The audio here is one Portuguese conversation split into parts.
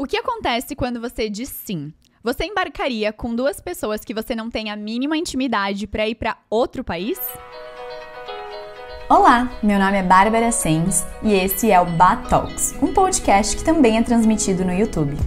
O que acontece quando você diz sim? Você embarcaria com 2 pessoas que você não tem a mínima intimidade para ir para outro país? Olá, meu nome é Bárbara Sens e esse é o Bat Talks, um podcast que também é transmitido no YouTube.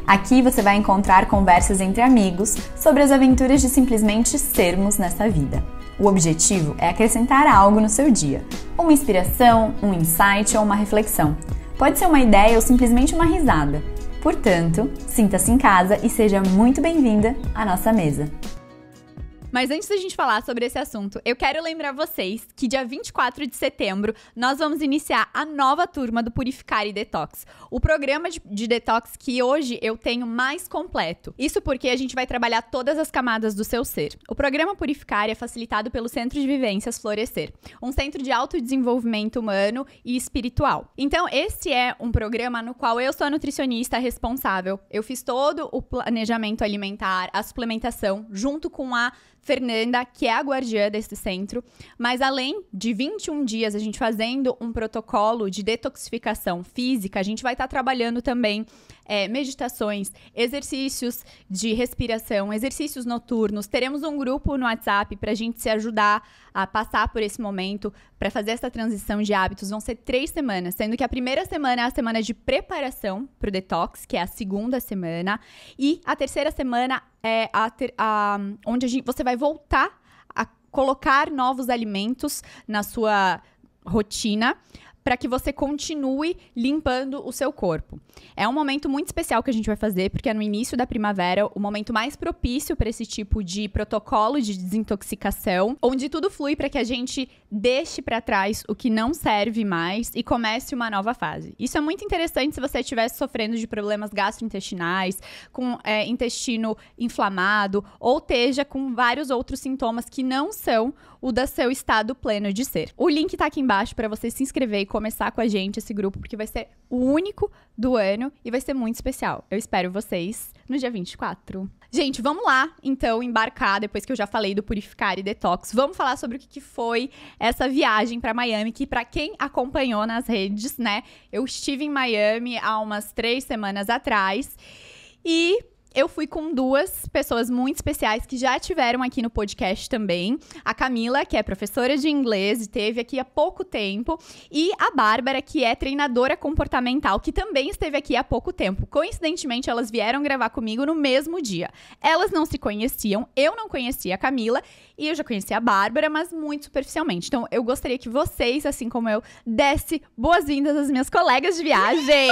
Aqui você vai encontrar conversas entre amigos sobre as aventuras de simplesmente sermos nessa vida. O objetivo é acrescentar algo no seu dia, uma inspiração, um insight ou uma reflexão. Pode ser uma ideia ou simplesmente uma risada. Portanto, sinta-se em casa e seja muito bem-vinda à nossa mesa. Mas antes da gente falar sobre esse assunto, eu quero lembrar vocês que dia 24 de setembro nós vamos iniciar a nova turma do Purificare Detox, o programa de detox que hoje eu tenho mais completo. Isso porque a gente vai trabalhar todas as camadas do seu ser. O programa Purificare é facilitado pelo Centro de Vivências Florescer, um centro de autodesenvolvimento humano e espiritual. Então, esse é um programa no qual eu sou a nutricionista responsável. Eu fiz todo o planejamento alimentar, a suplementação, junto com a Fernanda, que é a guardiã desse centro, mas além de 21 dias a gente fazendo um protocolo de detoxificação física, a gente vai estar trabalhando também meditações, exercícios de respiração, exercícios noturnos. Teremos um grupo no WhatsApp para a gente se ajudar a passar por esse momento, para fazer essa transição de hábitos. Vão ser 3 semanas, sendo que a primeira semana é a semana de preparação para o detox, que é a segunda semana, e a terceira semana é onde você vai voltar a colocar novos alimentos na sua rotina, para que você continue limpando o seu corpo. É um momento muito especial que a gente vai fazer, porque é no início da primavera, o momento mais propício para esse tipo de protocolo de desintoxicação, onde tudo flui para que a gente deixe para trás o que não serve mais e comece uma nova fase. Isso é muito interessante se você estiver sofrendo de problemas gastrointestinais, com intestino inflamado, ou esteja com vários outros sintomas que não são o do seu estado pleno de ser. O link tá aqui embaixo para você se inscrever e começar com a gente esse grupo, porque vai ser o único do ano e vai ser muito especial. Eu espero vocês no dia 24. Gente, vamos lá, então, embarcar, depois que eu já falei do Purificare Detox. Vamos falar sobre o que foi essa viagem para Miami, que para quem acompanhou nas redes, né, eu estive em Miami há umas 3 semanas atrás e eu fui com 2 pessoas muito especiais que já tiveram aqui no podcast também. A Camila, que é professora de inglês e esteve aqui há pouco tempo. E a Bárbara, que é treinadora comportamental, que também esteve aqui há pouco tempo. Coincidentemente, elas vieram gravar comigo no mesmo dia. Elas não se conheciam, eu não conhecia a Camila e eu já conhecia a Bárbara, mas muito superficialmente. Então, eu gostaria que vocês, assim como eu, desse boas-vindas às minhas colegas de viagem.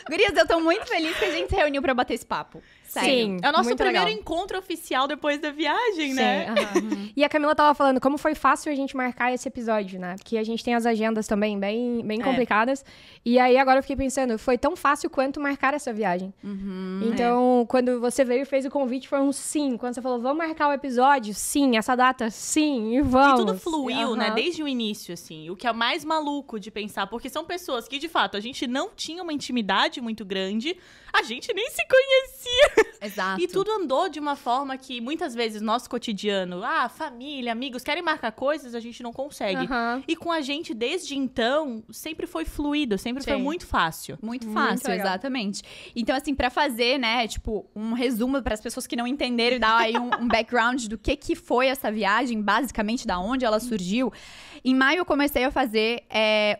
Gurias, eu tô muito feliz que a gente se reuniu pra bater esse papo. Sério. Sim, é o nosso primeiro legal. encontro oficial depois da viagem, né? Sim, E a Camila tava falando como foi fácil a gente marcar esse episódio, né? Porque a gente tem as agendas também bem complicadas. E aí agora eu fiquei pensando, foi tão fácil quanto marcar essa viagem. Então, quando você veio e fez o convite, foi um sim. Quando você falou, vamos marcar o episódio? Sim. Essa data? Sim. E vamos. E tudo fluiu, né? Desde o início, assim. O que é mais maluco de pensar, porque são pessoas que, de fato, a gente não tinha uma intimidade muito grande, a gente nem se conhecia. Exato. E tudo andou de uma forma que, muitas vezes, nosso cotidiano, família, amigos, querem marcar coisas, a gente não consegue. E com a gente, desde então, sempre foi fluido, sempre foi muito fácil. Muito fácil, exatamente. Então, assim, pra fazer, né, tipo, um resumo para as pessoas que não entenderam e dar aí um background do que foi essa viagem, basicamente, da onde ela surgiu. Em maio, eu comecei a fazer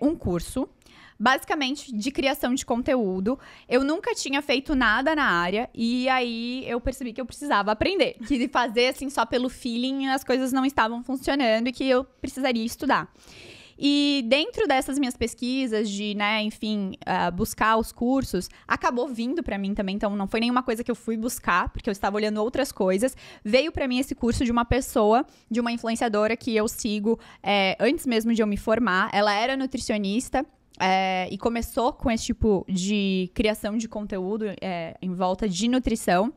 um curso, basicamente de criação de conteúdo. Eu nunca tinha feito nada na área e aí eu percebi que eu precisava aprender. Que fazer assim só pelo feeling as coisas não estavam funcionando e que eu precisaria estudar. E dentro dessas minhas pesquisas de, né, enfim, buscar os cursos, acabou vindo pra mim também, então não foi nenhuma coisa que eu fui buscar, porque eu estava olhando outras coisas. Veio pra mim esse curso de uma pessoa, de uma influenciadora que eu sigo antes mesmo de eu me formar. Ela era nutricionista, e começou com esse tipo de criação de conteúdo em volta de nutrição.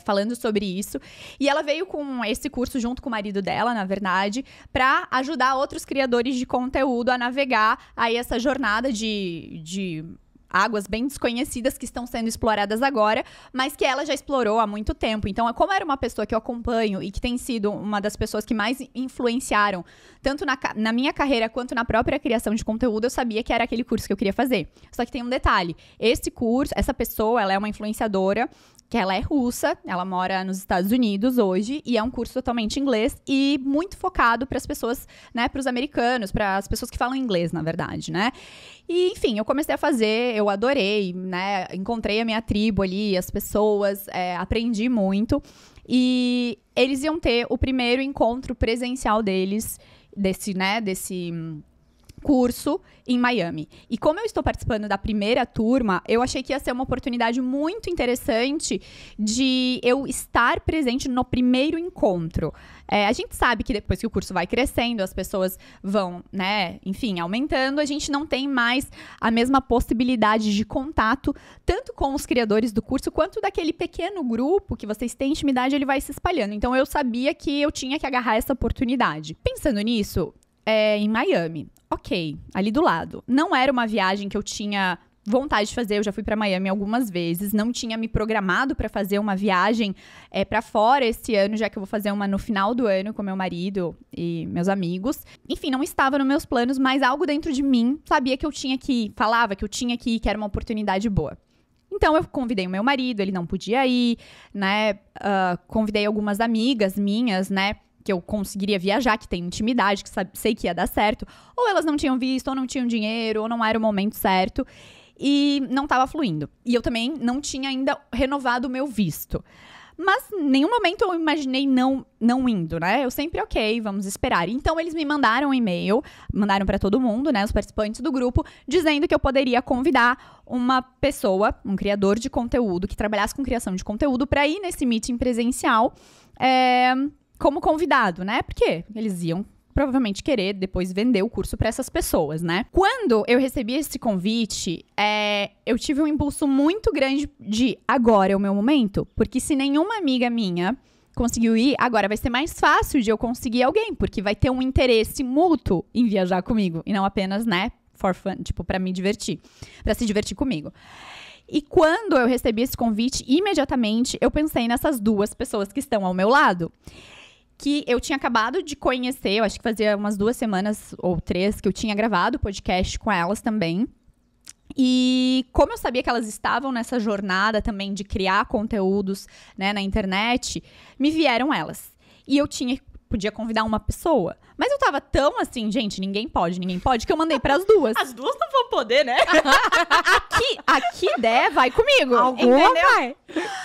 Falando sobre isso. E ela veio com esse curso junto com o marido dela, na verdade, para ajudar outros criadores de conteúdo a navegar aí essa jornada de águas bem desconhecidas que estão sendo exploradas agora, mas que ela já explorou há muito tempo. Então, como era uma pessoa que eu acompanho e que tem sido uma das pessoas que mais influenciaram, tanto na minha carreira quanto na própria criação de conteúdo, eu sabia que era aquele curso que eu queria fazer. Só que tem um detalhe. Esse curso, essa pessoa, ela é uma influenciadora, que ela é russa, ela mora nos Estados Unidos hoje, e é um curso totalmente em inglês e muito focado para as pessoas, né, para os americanos, para as pessoas que falam inglês, na verdade, né? E, enfim, eu comecei a fazer, eu adorei, né? Encontrei a minha tribo ali, as pessoas, aprendi muito. E eles iam ter o primeiro encontro presencial deles, desse curso em Miami. E como eu estou participando da primeira turma, eu achei que ia ser uma oportunidade muito interessante de eu estar presente no primeiro encontro. A gente sabe que depois que o curso vai crescendo, as pessoas vão, né, enfim, aumentando, a gente não tem mais a mesma possibilidade de contato, tanto com os criadores do curso, quanto daquele pequeno grupo que vocês têm intimidade, ele vai se espalhando. Então, eu sabia que eu tinha que agarrar essa oportunidade. Pensando nisso, em Miami. Ok, ali do lado. Não era uma viagem que eu tinha vontade de fazer, eu já fui para Miami algumas vezes, não tinha me programado para fazer uma viagem para fora esse ano, já que eu vou fazer uma no final do ano com meu marido e meus amigos. Enfim, não estava nos meus planos, mas algo dentro de mim sabia que eu tinha que ir, falava que eu tinha que ir, que era uma oportunidade boa. Então, eu convidei o meu marido, ele não podia ir, né? Convidei algumas amigas minhas, né? Que eu conseguiria viajar, que tem intimidade, que sei que ia dar certo. Ou elas não tinham visto, ou não tinham dinheiro, ou não era o momento certo. E não estava fluindo. E eu também não tinha ainda renovado o meu visto. Mas em nenhum momento eu imaginei não indo, né? Eu sempre, ok, vamos esperar. Então, eles me mandaram um e-mail, mandaram para todo mundo, né? Os participantes do grupo, dizendo que eu poderia convidar uma pessoa, um criador de conteúdo, que trabalhasse com criação de conteúdo, para ir nesse meeting presencial, como convidado, né? Porque eles iam provavelmente querer depois vender o curso para essas pessoas, né? Quando eu recebi esse convite, eu tive um impulso muito grande de agora é o meu momento, porque se nenhuma amiga minha conseguiu ir, agora vai ser mais fácil de eu conseguir alguém, porque vai ter um interesse mútuo em viajar comigo e não apenas, né, for fun, tipo, para me divertir, para se divertir comigo. E quando eu recebi esse convite, imediatamente eu pensei nessas duas pessoas que estão ao meu lado, que eu tinha acabado de conhecer, eu acho que fazia umas 2 semanas ou 3 que eu tinha gravado o podcast com elas também. E como eu sabia que elas estavam nessa jornada também de criar conteúdos, né, na internet, me vieram elas. E eu podia convidar uma pessoa. Mas eu tava tão assim, gente, ninguém pode, que eu mandei pras duas. As duas não vão poder, né? Aqui der, vai comigo. Alguma entendeu? vai.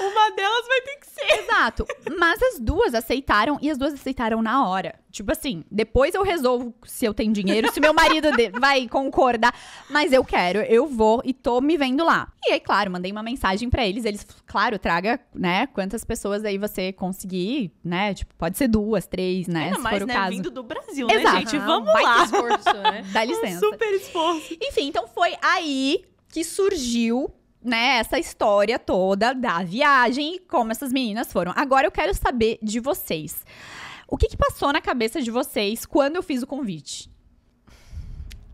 Uma delas vai ter que ser. Exato. Mas as duas aceitaram, e as duas aceitaram na hora. Tipo assim, depois eu resolvo se eu tenho dinheiro, se meu marido vai concordar. Mas eu quero, eu vou e tô me vendo lá. E aí, claro, mandei uma mensagem pra eles. Eles, claro, traga, né, quantas pessoas aí você conseguir, né? Tipo, pode ser 2, 3, né? Ainda se mais, for o né, caso. vindo do Brasil, Exato. né, gente? Vamos Baita lá. esforço, né? Dá licença. Super esforço. Enfim, então foi aí que surgiu, né, essa história toda da viagem e como essas meninas foram. Agora eu quero saber de vocês. O que passou na cabeça de vocês quando eu fiz o convite?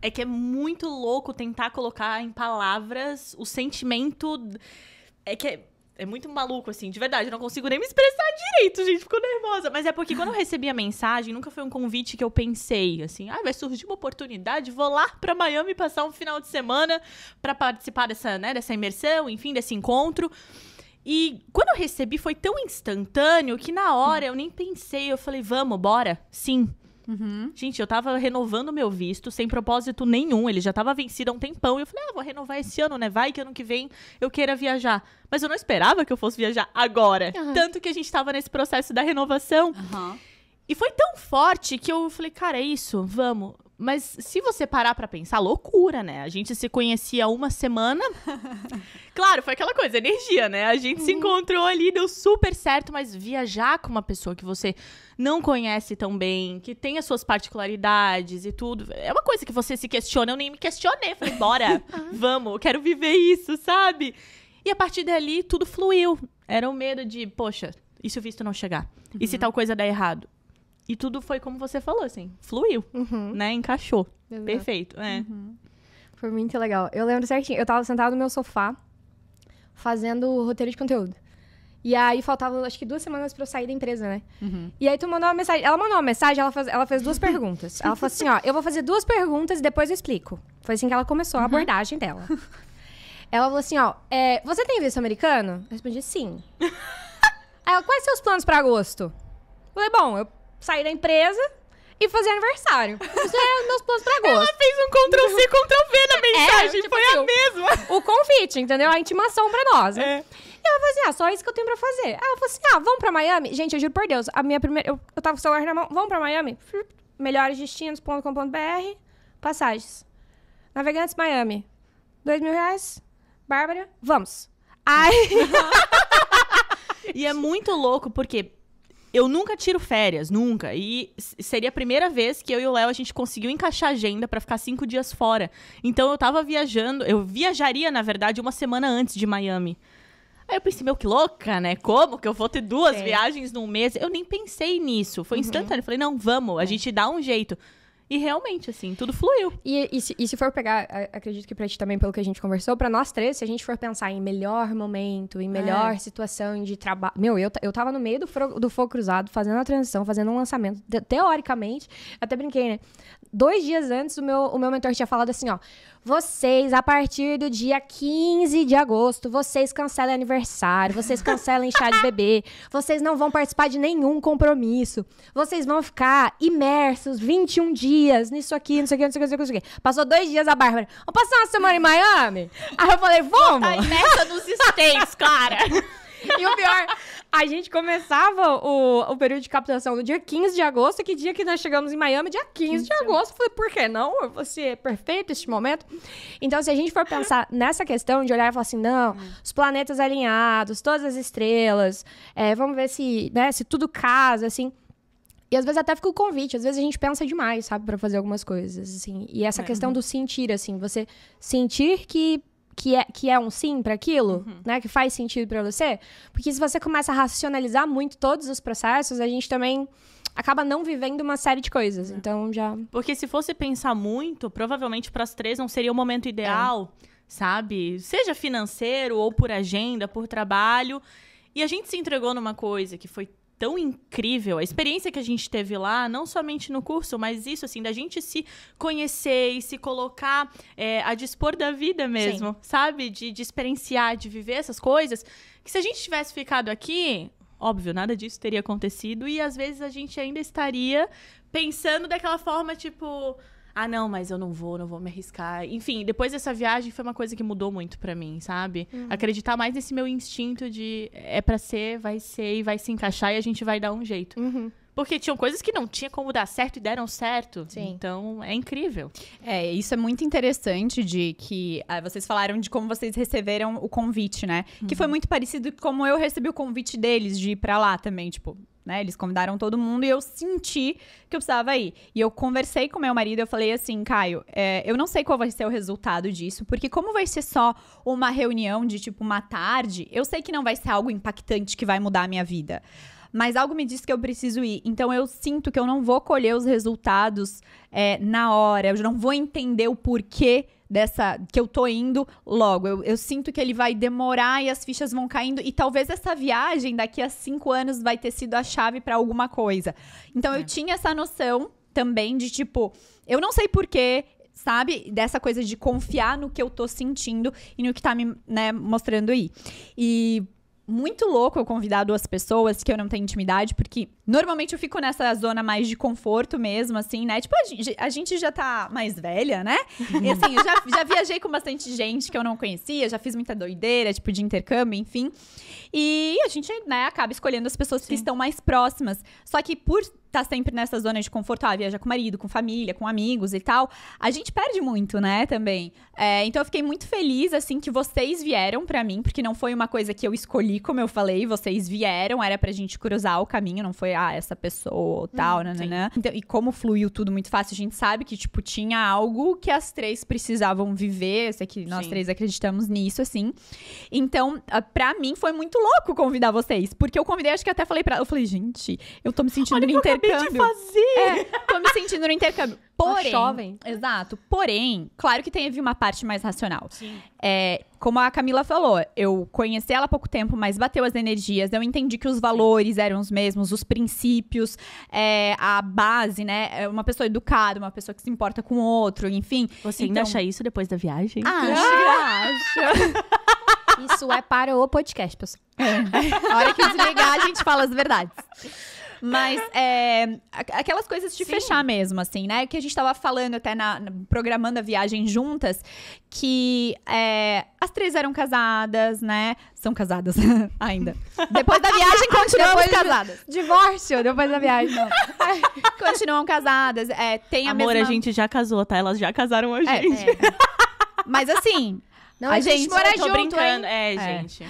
É que é muito louco tentar colocar em palavras o sentimento. É muito maluco, assim, de verdade. Eu não consigo nem me expressar direito, gente. Fico nervosa. Mas é porque quando eu recebi a mensagem, nunca foi um convite que eu pensei, assim, vai surgir uma oportunidade, vou lá pra Miami passar um final de semana pra participar dessa imersão, enfim, desse encontro. E quando eu recebi, foi tão instantâneo que na hora eu nem pensei. Eu falei, vamos, bora? Sim. Uhum. Gente, eu tava renovando meu visto sem propósito nenhum. Ele já tava vencido há um tempão. E eu falei, vou renovar esse ano, né? Vai que ano que vem eu queira viajar. Mas eu não esperava que eu fosse viajar agora. Uhum. Tanto que a gente tava nesse processo da renovação. Uhum. E foi tão forte que eu falei, cara, é isso, vamos. Mas se você parar pra pensar, loucura, né? A gente se conhecia há 1 semana. Claro, foi aquela coisa, energia, né? A gente se encontrou ali, deu super certo, mas viajar com uma pessoa que você não conhece tão bem, que tem as suas particularidades e tudo, é uma coisa que você se questiona. Eu nem me questionei, falei, bora, vamos, eu quero viver isso, sabe? E a partir dali, tudo fluiu. Era o medo de, poxa, e se o visto não chegar? E se tal coisa der errado? E tudo foi como você falou, assim, fluiu, né? Encaixou. Exato. Perfeito, Foi muito legal. Eu lembro certinho. Eu tava sentada no meu sofá, fazendo roteiro de conteúdo. E aí, faltava, acho que 2 semanas pra eu sair da empresa, né? E aí, tu mandou uma mensagem. Ela mandou uma mensagem, ela fez 2 perguntas. Ela falou assim, ó, eu vou fazer 2 perguntas e depois eu explico. Foi assim que ela começou a abordagem dela. Ela falou assim, ó, você tem visto americano? Eu respondi, sim. Aí ela, quais seus planos pra agosto? Eu falei, bom, eu saí da empresa e fazer aniversário. Isso é meus planos pra agosto. Ela fez um Ctrl-C, Ctrl-V na mensagem, tipo foi assim, a mesma. O convite, entendeu? A intimação pra nós. Né? E ela falou assim, só isso que eu tenho pra fazer. Ela falou assim, vamos pra Miami? Gente, eu juro por Deus, a minha primeira... Eu tava com o celular na mão, vamos pra Miami? melhoresdestinos.com.br, passagens. Navegantes Miami. R$2.000. Bárbara, vamos. Ai... E é muito louco, porque eu nunca tiro férias, nunca. E seria a primeira vez que eu e o Léo, a gente conseguiu encaixar agenda pra ficar 5 dias fora. Então, eu tava viajando, eu viajaria, na verdade, 1 semana antes de Miami. Aí eu pensei, meu, que louca, né? Como que eu vou ter 2 viagens num mês? Eu nem pensei nisso, foi instantâneo. Falei, não, vamos, a gente dá um jeito. E realmente, assim, tudo fluiu. E se for pegar, acredito que pra ti também, pelo que a gente conversou, pra nós 3, se a gente for pensar em melhor momento, em melhor situação de trabalho... Meu, eu tava no meio do fogo cruzado, fazendo a transição, fazendo um lançamento. Teoricamente, até brinquei, né? 2 dias antes, o meu mentor tinha falado assim, ó... Vocês, a partir do dia 15 de agosto, vocês cancelam aniversário, vocês cancelam chá de bebê, vocês não vão participar de nenhum compromisso, vocês vão ficar imersos 21 dias nisso aqui, não sei o que. Passou 2 dias a Bárbara, vamos passar uma semana em Miami? Aí eu falei, vamos! Tá imersa nos States, cara! E o pior, a gente começava o período de captação no dia 15 de agosto, que dia que nós chegamos em Miami, dia 15 de agosto. Falei, por que não? Vai ser perfeito este momento. Então, se a gente for pensar nessa questão de olhar e falar assim, não, os planetas alinhados, todas as estrelas, vamos ver se tudo casa, assim... E às vezes até fica o convite, às vezes a gente pensa demais, sabe, pra fazer algumas coisas, assim. E essa questão do sentir, assim, você sentir que é um sim para aquilo, né? Que faz sentido para você. Porque se você começa a racionalizar muito todos os processos, a gente também acaba não vivendo uma série de coisas. Então, já... Porque se fosse pensar muito, provavelmente para as 3 não seria o momento ideal, sabe? Seja financeiro ou por agenda, por trabalho. E a gente se entregou numa coisa que foi tão incrível, a experiência que a gente teve lá, não somente no curso, mas isso, assim, da gente se conhecer e se colocar a dispor da vida mesmo, sabe? De experienciar, de viver essas coisas, que se a gente tivesse ficado aqui, óbvio, nada disso teria acontecido, e às vezes a gente ainda estaria pensando daquela forma, tipo... não, mas eu não vou me arriscar. Enfim, depois dessa viagem foi uma coisa que mudou muito pra mim, sabe? Acreditar mais nesse meu instinto de pra ser e vai se encaixar e a gente vai dar um jeito. Porque tinham coisas que não tinha como dar certo e deram certo. Sim. Então, é incrível. Isso é muito interessante de que vocês falaram de como vocês receberam o convite, né? Que foi muito parecido com como eu recebi o convite deles de ir pra lá também, tipo... Né? Eles convidaram todo mundo e eu senti que eu precisava ir. E eu conversei com meu marido, eu falei assim, Caio, eu não sei qual vai ser o resultado disso, porque como vai ser só uma reunião de, tipo, uma tarde, eu sei que não vai ser algo impactante que vai mudar a minha vida. Mas algo me diz que eu preciso ir. Então, eu sinto que eu não vou colher os resultados na hora. Eu não vou entender o porquê que eu tô indo logo. Eu sinto que ele vai demorar e as fichas vão caindo. E talvez essa viagem daqui a 5 anos vai ter sido a chave pra alguma coisa. Então, eu tinha essa noção também de, tipo... Eu não sei porquê, sabe? Dessa coisa de confiar no que eu tô sentindo e no que tá me mostrando aí. E... Muito louco eu convidar 2 pessoas que eu não tenho intimidade, porque normalmente eu fico nessa zona mais de conforto mesmo, assim, né? Tipo, a gente já tá mais velha, né? E assim, eu já viajei com bastante gente que eu não conhecia, já fiz muita doideira, tipo, de intercâmbio, enfim. E a gente, né, acaba escolhendo as pessoas que estão mais próximas. Só que por tá sempre nessa zona de conforto, viaja com o marido, com família, com amigos e tal, a gente perde muito, né, também. Então eu fiquei muito feliz, assim, que vocês vieram pra mim, porque não foi uma coisa que eu escolhi, como eu falei, vocês vieram, era pra gente cruzar o caminho, não foi, essa pessoa ou tal, nananã. Então, e como fluiu tudo muito fácil, a gente sabe que, tipo, tinha algo que as 3 precisavam viver, eu sei que nós 3 acreditamos nisso, assim. Então, pra mim, foi muito louco convidar vocês, porque eu convidei, acho que até falei eu falei, gente, eu tô me sentindo no intercâmbio. intercâmbio. De fazer. Tô me sentindo no intercâmbio. Porém, jovem. Exato. Porém, claro que teve uma parte mais racional. Sim. Como a Camila falou, eu conheci ela há pouco tempo, mas bateu as energias. Eu entendi que os valores eram os mesmos, os princípios, a base, né? Uma pessoa educada, uma pessoa que se importa com o outro, enfim. Você ainda acha isso depois da viagem? Acho. Isso é para o podcast, pessoal. A hora que desligar, a gente fala as verdades. Mas aquelas coisas de fechar mesmo, assim, né? Que a gente tava falando até programando a viagem juntas, que as 3 eram casadas, né? São casadas ainda. Depois da viagem, continuamos casadas. Divórcio, depois da viagem. Continuam casadas. Tem a Amor, mesma... a gente já casou, tá? Elas já casaram a gente. Mas assim... Não, a gente mora tô junto, brincando. hein? Gente.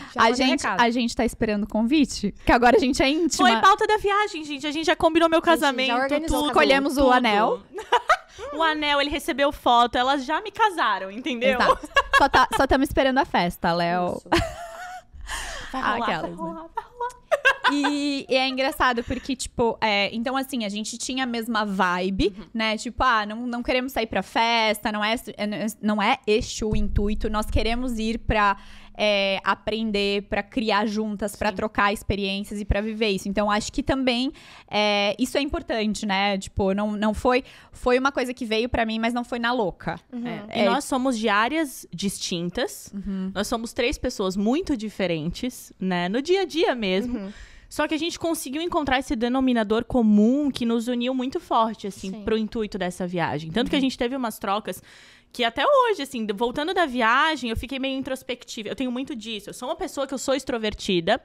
A gente tá esperando o convite, que agora a gente é íntima. Foi pauta da viagem, gente. A gente já combinou meu casamento, já organizou tudo. Escolhemos o anel. O anel, ele recebeu foto. Elas já me casaram, entendeu? Exato. Só estamos esperando a festa, Léo. Vai rolar, Aquelas, vai rolar, vai rolar. E é engraçado porque, tipo, então assim, a gente tinha a mesma vibe, né? Tipo, não queremos sair pra festa, não é este o intuito. Nós queremos ir pra aprender, pra criar juntas, pra trocar experiências e pra viver isso. Então, acho que também isso é importante, né? Tipo, não foi uma coisa que veio pra mim, mas não foi na louca. E nós somos de áreas distintas. Nós somos 3 pessoas muito diferentes, né? No dia a dia mesmo. Só que a gente conseguiu encontrar esse denominador comum que nos uniu muito forte, assim, pro intuito dessa viagem. Tanto que a gente teve umas trocas que até hoje, assim, voltando da viagem, eu fiquei meio introspectiva. Eu tenho muito disso. Eu sou uma pessoa que eu sou extrovertida,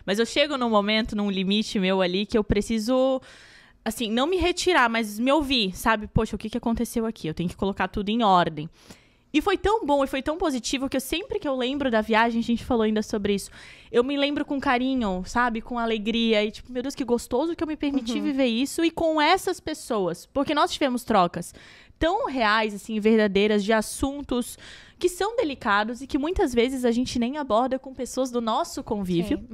mas eu chego num momento, num limite meu ali, que eu preciso... Assim, não me retirar, mas me ouvir, sabe? Poxa, o que aconteceu aqui? Eu tenho que colocar tudo em ordem. E foi tão bom e foi tão positivo que sempre que eu lembro da viagem, a gente falou ainda sobre isso, eu me lembro com carinho, sabe? Com alegria. E tipo, meu Deus, que gostoso que eu me permiti viver isso. E com essas pessoas. Porque nós tivemos trocas tão reais, assim, verdadeiras, de assuntos que são delicados e que muitas vezes a gente nem aborda com pessoas do nosso convívio.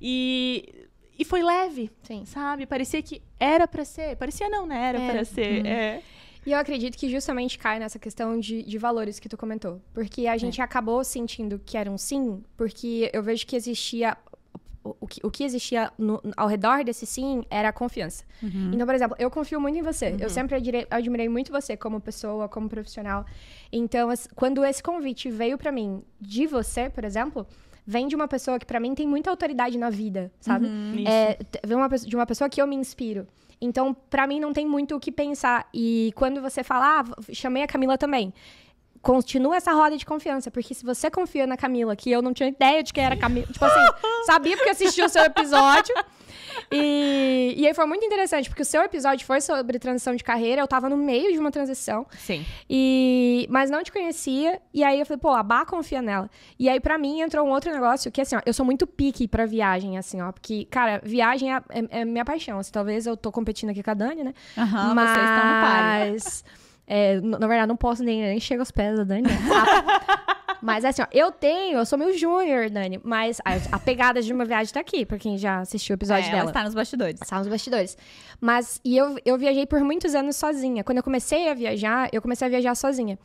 E foi leve, sabe? Parecia que era pra ser. Parecia não, né? Era pra ser. E eu acredito que justamente cai nessa questão de valores que tu comentou. Porque a gente acabou sentindo que era um sim, porque eu vejo que existia... O que existia ao redor desse sim era a confiança. Então, por exemplo, eu confio muito em você. Eu sempre admirei muito você como pessoa, como profissional. Então, quando esse convite veio pra mim de você, por exemplo... Vem de uma pessoa que pra mim tem muita autoridade na vida, sabe? Vem de uma pessoa que eu me inspiro. Então, pra mim, não tem muito o que pensar. E quando você fala, chamei a Camila também. Continua essa roda de confiança. Porque se você confia na Camila, que eu não tinha ideia de quem era a Camila. Tipo assim, sabia porque assisti o seu episódio. E aí foi muito interessante, porque o seu episódio foi sobre transição de carreira. Eu tava no meio de uma transição. Sim. Mas não te conhecia. E aí eu falei, pô, a Bá confia nela. E aí pra mim entrou um outro negócio que, assim, ó, eu sou muito pique pra viagem, assim, ó. Porque, cara, viagem é minha paixão. Assim, talvez eu tô competindo aqui com a Dani, né? Mas... vocês estão no páreo. Na verdade, não posso nem chegar aos pés da Dani, né? Mas assim, ó, eu sou meio júnior, Dani, mas a pegada de uma viagem tá aqui, pra quem já assistiu o episódio dela. Ela está nos bastidores. Está nos bastidores. Mas, eu viajei por muitos anos sozinha. Quando eu comecei a viajar sozinha.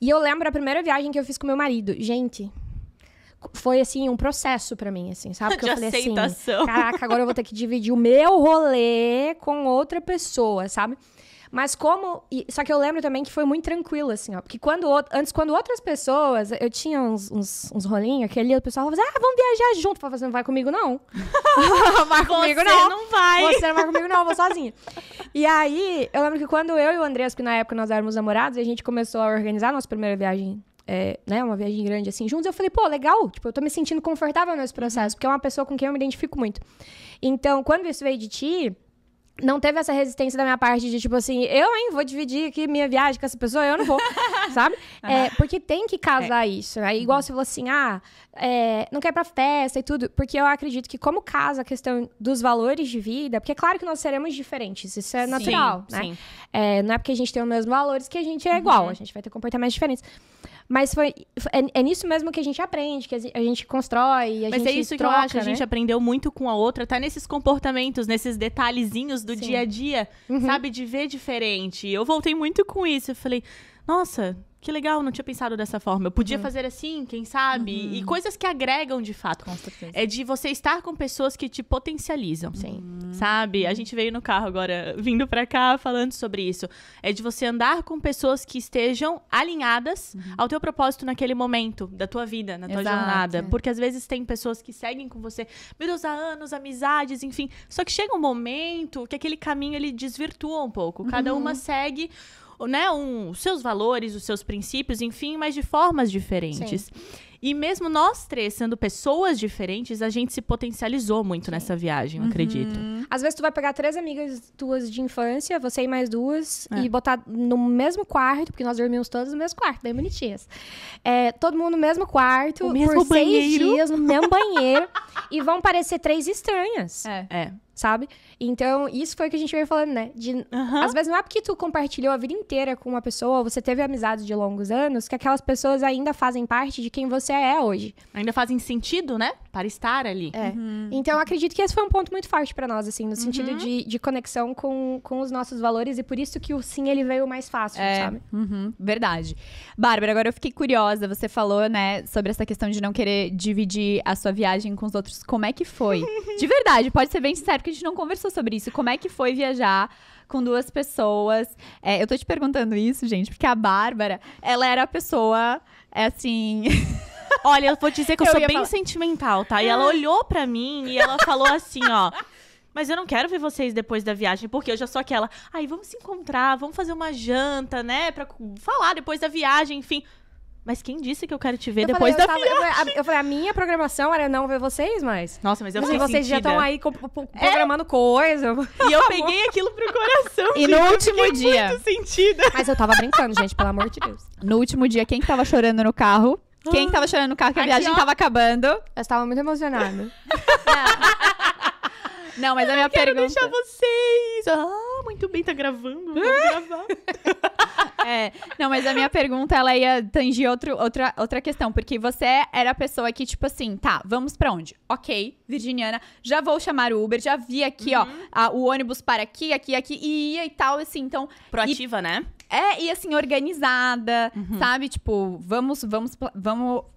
E eu lembro a primeira viagem que eu fiz com meu marido. Gente, foi, assim, um processo pra mim, assim, sabe? Porque eu falei aceitação. Assim, caraca, agora eu vou ter que dividir o meu rolê com outra pessoa, sabe? Mas só que eu lembro também que foi muito tranquilo, assim, ó. Porque quando outras pessoas... Eu tinha uns rolinhos que ali o pessoal falava assim, vamos viajar junto. Eu falava, você não vai comigo, não. Vai comigo, não. Você não vai. Você não vai comigo, não. Eu vou sozinha. E aí, eu lembro que quando eu e o Andrés, que na época nós éramos namorados, a gente começou a organizar a nossa primeira viagem, né, uma viagem grande, assim, juntos, eu falei, pô, legal. Tipo, eu tô me sentindo confortável nesse processo, porque é uma pessoa com quem eu me identifico muito. Então, quando isso veio de ti... Não teve essa resistência da minha parte de, tipo assim, vou dividir aqui minha viagem com essa pessoa, eu não vou, sabe? Porque tem que casar isso. Aí, igual você falou assim, não quer ir pra festa e tudo. Porque eu acredito que como casa a questão dos valores de vida, porque é claro que nós seremos diferentes, isso é natural, né? Não é porque a gente tem os mesmos valores que a gente é igual, a gente vai ter comportamentos diferentes. Mas é nisso mesmo que a gente aprende, que a gente constrói, a Mas gente é isso troca, que eu acho, a né? gente aprendeu muito com a outra, até nesses comportamentos, nesses detalhezinhos do dia a dia, sabe? De ver diferente. Eu voltei muito com isso, eu falei, nossa, que legal, não tinha pensado dessa forma. Eu podia fazer assim, quem sabe? E coisas que agregam de fato. Com certeza. É de você estar com pessoas que te potencializam. Sim. Sabe? A gente veio no carro agora, vindo pra cá, falando sobre isso. É de você andar com pessoas que estejam alinhadas ao teu propósito naquele momento da tua vida, na tua Exato. jornada. Porque às vezes tem pessoas que seguem com você, meu Deus, há anos, amizades, enfim. Só que chega um momento que aquele caminho, ele desvirtua um pouco. Cada uma segue, né, os seus valores, os seus princípios, enfim, mas de formas diferentes. E mesmo nós três, sendo pessoas diferentes, a gente se potencializou muito nessa viagem, eu acredito. Às vezes tu vai pegar 3 amigas tuas de infância, você e mais 2, e botar no mesmo quarto, porque nós dormimos todas no mesmo quarto, bem bonitinhas. Todo mundo no mesmo quarto, O mesmo por 6 banheiro. dias, no mesmo banheiro, e vão parecer 3 estranhas. É. Sabe? Então, isso foi o que a gente veio falando, né? Às vezes não é porque tu compartilhou a vida inteira com uma pessoa, ou você teve amizades de longos anos, que aquelas pessoas ainda fazem parte de quem você é hoje. Ainda fazem sentido, né? Para estar ali. Então, eu acredito que esse foi um ponto muito forte pra nós, assim, no sentido de conexão com os nossos valores, e por isso que o sim, ele veio mais fácil, sabe? Verdade. Bárbara, agora eu fiquei curiosa. Você falou, né, sobre essa questão de não querer dividir a sua viagem com os outros. Como é que foi? De verdade, pode ser bem sincero, que a gente não conversou sobre isso. Como é que foi viajar com 2 pessoas? Eu tô te perguntando isso, gente, porque a Bárbara, ela era a pessoa, assim... Olha, eu vou dizer que eu sou ia bem falar. sentimental, tá? E ela olhou pra mim e ela falou assim, ó... Mas eu não quero ver vocês depois da viagem, porque eu já sou aquela... Ai, vamos se encontrar, vamos fazer uma janta, né? Pra falar depois da viagem, enfim... Mas quem disse que eu quero te ver depois da viagem? Eu falei, a minha programação era não ver vocês mais. Nossa, mas eu Mas fiquei vocês já sentida. estão aí programando coisa. E eu peguei aquilo pro coração. E gente, no eu último fiquei dia... muito sentida. Mas eu tava brincando, gente, pelo amor de Deus. No último dia, quem que tava chorando no carro? Quem que tava chorando no carro que a Aqui, viagem ó. tava acabando? Eu estava muito emocionada. Não, mas a minha Quero pergunta... deixar vocês. Ah, muito bem, tá gravando. Vamos gravar. Não, mas a minha pergunta, ela ia tangir outra questão. Porque você era a pessoa que, tipo assim, tá, vamos pra onde? Ok, virginiana, já vou chamar o Uber, já vi aqui, ó, o ônibus para aqui, e ia e tal, assim, então... Proativa, né? E assim, organizada, sabe? Tipo, vamos...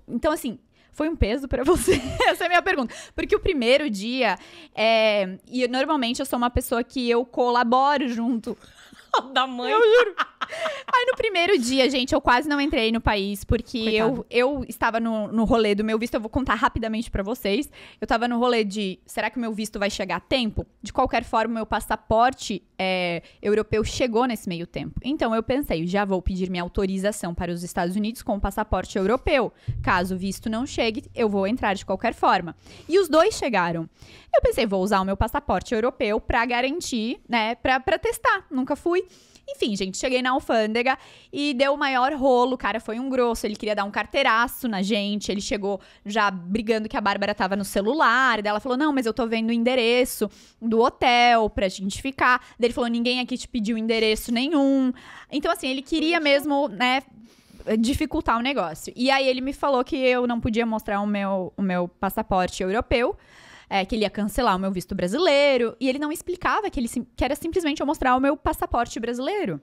Então, assim... Foi um peso pra você? Essa é a minha pergunta. Porque o primeiro dia, e normalmente eu sou uma pessoa que eu colaboro junto Da mãe. eu juro. Aí no primeiro dia, gente, eu quase não entrei no país, porque eu estava no rolê do meu visto. Eu vou contar rapidamente pra vocês. Eu tava no rolê de, será que o meu visto vai chegar a tempo? De qualquer forma, o meu passaporte europeu chegou nesse meio tempo. Então eu pensei, já vou pedir minha autorização para os Estados Unidos com o passaporte europeu. Caso o visto não chegue, eu vou entrar de qualquer forma. E os 2 chegaram. Eu pensei, vou usar o meu passaporte europeu pra garantir, né, pra testar. Nunca fui. Enfim, gente, cheguei na alfândega e deu o maior rolo. O cara foi um grosso, ele queria dar um carteiraço na gente. Ele chegou já brigando que a Bárbara tava no celular. Daí ela falou, não, mas eu tô vendo o endereço do hotel pra gente ficar. Daí ele falou, ninguém aqui te pediu endereço nenhum. Então, assim, ele queria mesmo, né, dificultar o negócio. E aí ele me falou que eu não podia mostrar o meu passaporte europeu. Que ele ia cancelar o meu visto brasileiro. E ele não explicava que era simplesmente eu mostrar o meu passaporte brasileiro.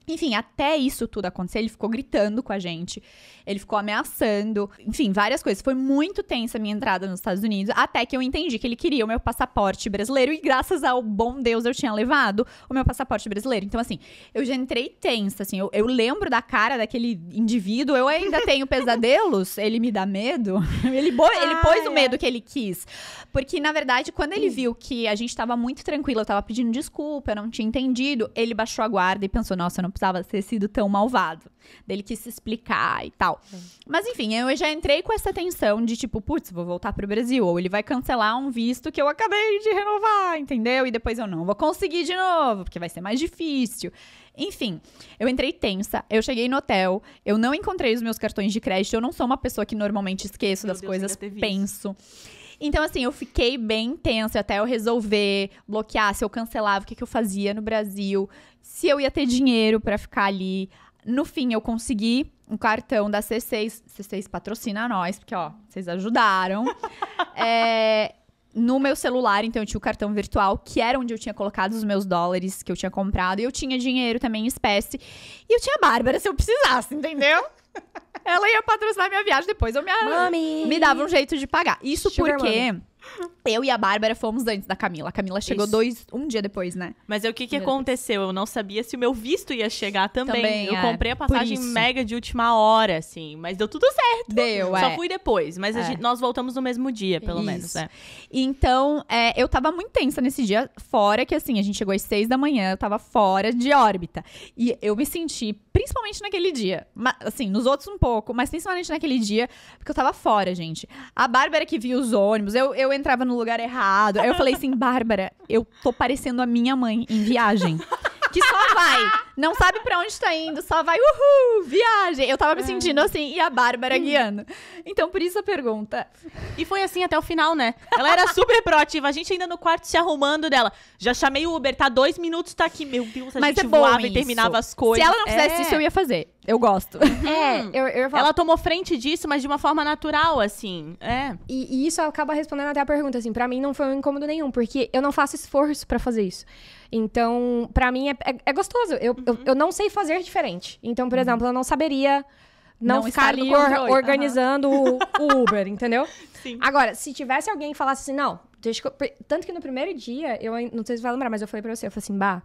Enfim, até isso tudo acontecer, ele ficou gritando com a gente. Ele ficou ameaçando. Enfim, várias coisas. Foi muito tensa a minha entrada nos Estados Unidos. Até que eu entendi que ele queria o meu passaporte brasileiro. E graças ao bom Deus eu tinha levado o meu passaporte brasileiro. Então, assim, eu já entrei tensa, assim. Eu lembro da cara daquele indivíduo. Eu ainda tenho pesadelos. Ele me dá medo. Ele pôs o medo que ele quis. Porque, na verdade, quando ele viu que a gente tava muito tranquila, eu tava pedindo desculpa, eu não tinha entendido, ele baixou a guarda e pensou, nossa, eu não precisava ter sido tão malvado. Daí ele quis se explicar e tal. Mas enfim, eu já entrei com essa tensão de tipo, putz, vou voltar pro Brasil. Ou ele vai cancelar um visto que eu acabei de renovar, entendeu? E depois eu não vou conseguir de novo, porque vai ser mais difícil. Enfim, eu entrei tensa, eu cheguei no hotel, eu não encontrei os meus cartões de crédito, eu não sou uma pessoa que normalmente esqueço das coisas, penso. Então, assim, eu fiquei bem tensa até eu resolver bloquear, se eu cancelava, o que eu fazia no Brasil, se eu ia ter dinheiro pra ficar ali. No fim, eu consegui um cartão da C6. C6 patrocina nós, porque, ó, vocês ajudaram. No meu celular, então, eu tinha o cartão virtual, que era onde eu tinha colocado os meus dólares que eu tinha comprado. E eu tinha dinheiro também em espécie. E eu tinha a Bárbara se eu precisasse, entendeu? Ela ia patrocinar minha viagem, depois eu me dava um jeito de pagar. Isso Sugar porque eu e a Bárbara fomos antes da Camila. A Camila chegou um dia depois, né? Mas o que aconteceu? Eu não sabia se o meu visto ia chegar também. Eu comprei a passagem mega de última hora, assim. Mas deu tudo certo. Só fui depois. Mas nós voltamos no mesmo dia, pelo menos. Então, eu tava muito tensa nesse dia. Fora que, assim, a gente chegou às 6 da manhã. Eu tava fora de órbita. E eu me senti, principalmente naquele dia. Assim, nos outros um pouco. Mas principalmente naquele dia. Porque eu tava fora, gente. A Bárbara que via os ônibus. Eu entrava no lugar errado. Aí eu falei assim, Bárbara, eu tô parecendo a minha mãe em viagem. Que só vai, não sabe pra onde tá indo, só vai, viagem. Eu tava me sentindo assim, e a Bárbara guiando. Então, por isso a pergunta. E foi assim até o final, né? Ela era super proativa, a gente ainda no quarto se arrumando dela. Já chamei o Uber, tá 2 minutos, tá aqui. Meu Deus, a gente voava e terminava as coisas. Se ela não fizesse isso, eu ia fazer. Eu gosto. Eu ia falar. Ela tomou frente disso, mas de uma forma natural, assim. E isso acaba respondendo até a pergunta, assim. Pra mim não foi um incômodo nenhum, porque eu não faço esforço pra fazer isso. Então, pra mim é gostoso. Eu não sei fazer diferente. Então, por exemplo, eu não saberia não ficar ali organizando o Uber, entendeu? Sim. Agora, se tivesse alguém que falasse assim, não, tanto que no primeiro dia, eu não sei se vai lembrar, mas eu falei pra você, eu falei assim,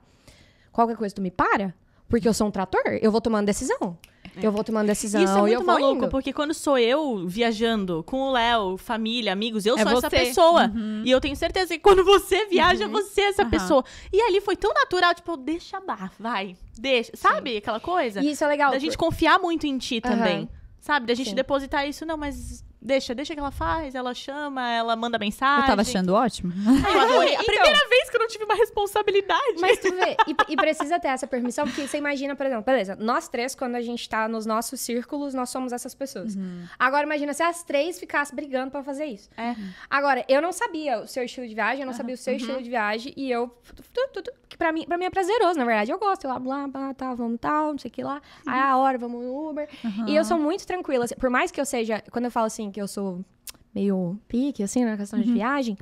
qualquer coisa tu me para? Porque eu sou um trator, eu vou tomando decisão. Eu vou tomando decisão. Isso é muito maluco, indo. porque quando sou eu viajando com o Léo, família, amigos, eu sou essa você. pessoa. E eu tenho certeza que quando você viaja, você é essa pessoa. E ali foi tão natural, tipo, deixa vai, deixa. Sabe aquela coisa? E isso é legal. Da gente confiar muito em ti também. Sabe? Da gente depositar isso, não, mas deixa que ela faz, ela chama, ela manda mensagem. Eu tava achando ótimo. Eu adorei. A primeira vez que eu não tive uma responsabilidade. Mas tu vê, e precisa ter essa permissão, porque você imagina, por exemplo, beleza, nós três, quando a gente tá nos nossos círculos, nós somos essas pessoas. Agora, imagina se as três ficassem brigando pra fazer isso. Agora, eu não sabia o seu estilo de viagem, eu não sabia o seu estilo de viagem, e eu... Que pra mim é prazeroso, na verdade. Eu gosto, eu lá, blá, tá, vamos tal, não sei o que lá. Aí a hora, vamos no Uber. E eu sou muito tranquila. Assim, por mais que eu seja... Quando eu falo assim, que eu sou meio pique, assim, na questão de viagem...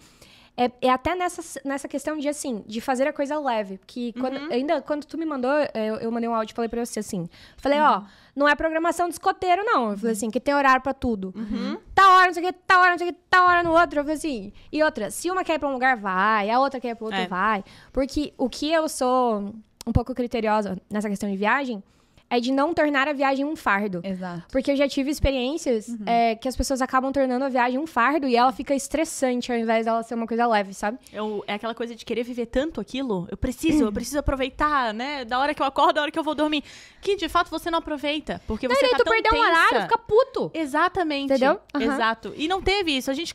É até nessa questão de, assim, de fazer a coisa leve. Porque quando tu me mandou, eu mandei um áudio e falei pra você assim. Falei, ó, não é programação de escoteiro, não. Eu falei assim, que tem horário pra tudo. Tá hora, não sei o que, tá hora, não sei o que, tá hora no outro. Eu falei assim. E outra, se uma quer ir pra um lugar, vai. A outra quer ir pro outro, vai. Porque o que eu sou um pouco criteriosa nessa questão de viagem... é de não tornar a viagem um fardo. Exato. Porque eu já tive experiências que as pessoas acabam tornando a viagem um fardo e ela fica estressante ao invés dela ser uma coisa leve, sabe? É aquela coisa de querer viver tanto aquilo. Eu preciso aproveitar, né? Da hora que eu acordo, da hora que eu vou dormir. Que, de fato, você não aproveita. Porque você tá tão perder um horário, fica puto. Exatamente. Entendeu? Exato. E não teve isso. A gente...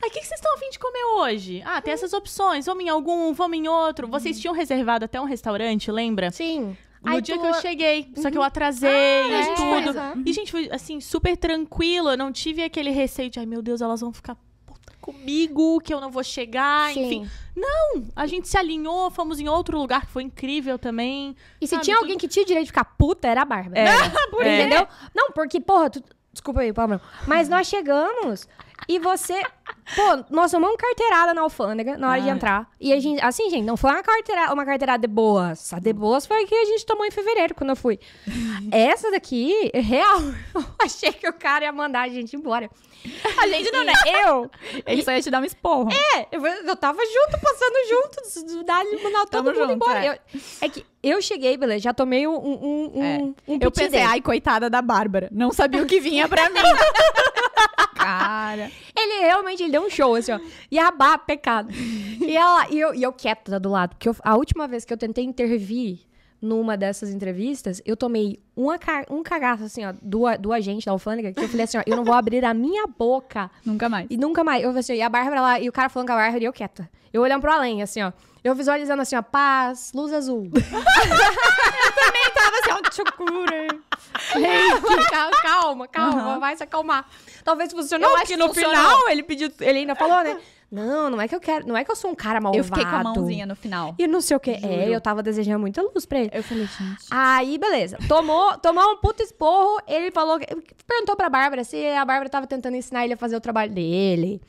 Ai, o que vocês estão a fim de comer hoje? Ah, tem essas opções. Vamos em algum, vamos em outro. Vocês tinham reservado até um restaurante, lembra? Sim. No dia que eu cheguei, só que eu atrasei e tudo. E, gente, foi, assim, super tranquilo. Eu não tive aquele receio de, ai, meu Deus, elas vão ficar puta comigo, que eu não vou chegar, enfim. Não! A gente se alinhou, fomos em outro lugar que foi incrível também. E se tinha alguém que tinha direito de ficar puta, era a Bárbara. Entendeu? Não, porque, porra, desculpa aí, Pablo. Mas nós chegamos e você... Pô, nós tomamos carteirada na alfândega na hora de entrar. E a gente, assim, gente, não foi uma carteirada de boas. A de boas foi a que a gente tomou em fevereiro, quando eu fui. Essa daqui, real, eu achei que o cara ia mandar a gente embora. A gente não, né? Ele só ia te dar um esporro. Eu tava junto, passando junto, mandar todo mundo embora. É que eu cheguei, beleza, já tomei um eu pensei, ai, coitada da Bárbara. Não sabia o que vinha pra mim. Cara. Ele realmente deu um show, assim, ó. E a Bá, pecado. E eu quieta do lado. Porque a última vez que eu tentei intervir numa dessas entrevistas, eu tomei um cagaço, assim, ó, do agente da alfândega, que eu falei assim, ó, eu não vou abrir a minha boca. Nunca mais. E nunca mais. Eu falei assim, e a Bárbara lá, e o cara falando com a Bárbara, e eu quieta. Eu olhando pro além, assim, ó. Eu visualizando assim, ó, paz, luz azul. Eu também tava assim, ó, tchucura. Calma, vai se acalmar. Talvez funcionou, porque no final ele ainda falou, né? não é que eu quero, não é que eu sou um cara malvado. Eu fiquei com a mãozinha no final. E não sei o quê. Juro. Eu tava desejando muita luz pra ele. Eu falei, gente... Aí, beleza. Tomou um puto esporro. Ele perguntou pra Bárbara se a Bárbara tava tentando ensinar ele a fazer o trabalho dele.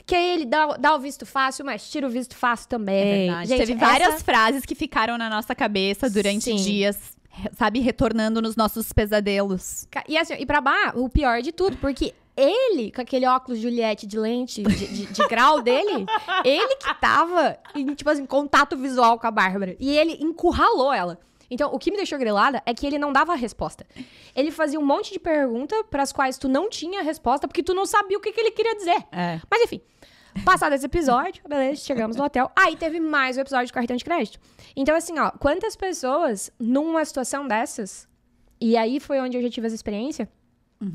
Que aí ele dá o visto fácil, mas tira o visto fácil também. É verdade. Gente, teve várias frases que ficaram na nossa cabeça durante dias, sabe? Retornando nos nossos pesadelos. E assim, e pra Bá, o pior de tudo, porque ele, com aquele óculos Juliette de lente, de grau dele, ele que tava em, tipo assim, contato visual com a Bárbara. E ele encurralou ela. Então, o que me deixou grilada é que ele não dava a resposta. Ele fazia um monte de perguntas pras quais tu não tinha resposta, porque tu não sabia o que ele queria dizer. Mas enfim, passado esse episódio, beleza, chegamos no hotel. Aí teve mais um episódio de cartão de crédito. Então, assim, ó, quantas pessoas numa situação dessas, e aí foi onde eu já tive essa experiência,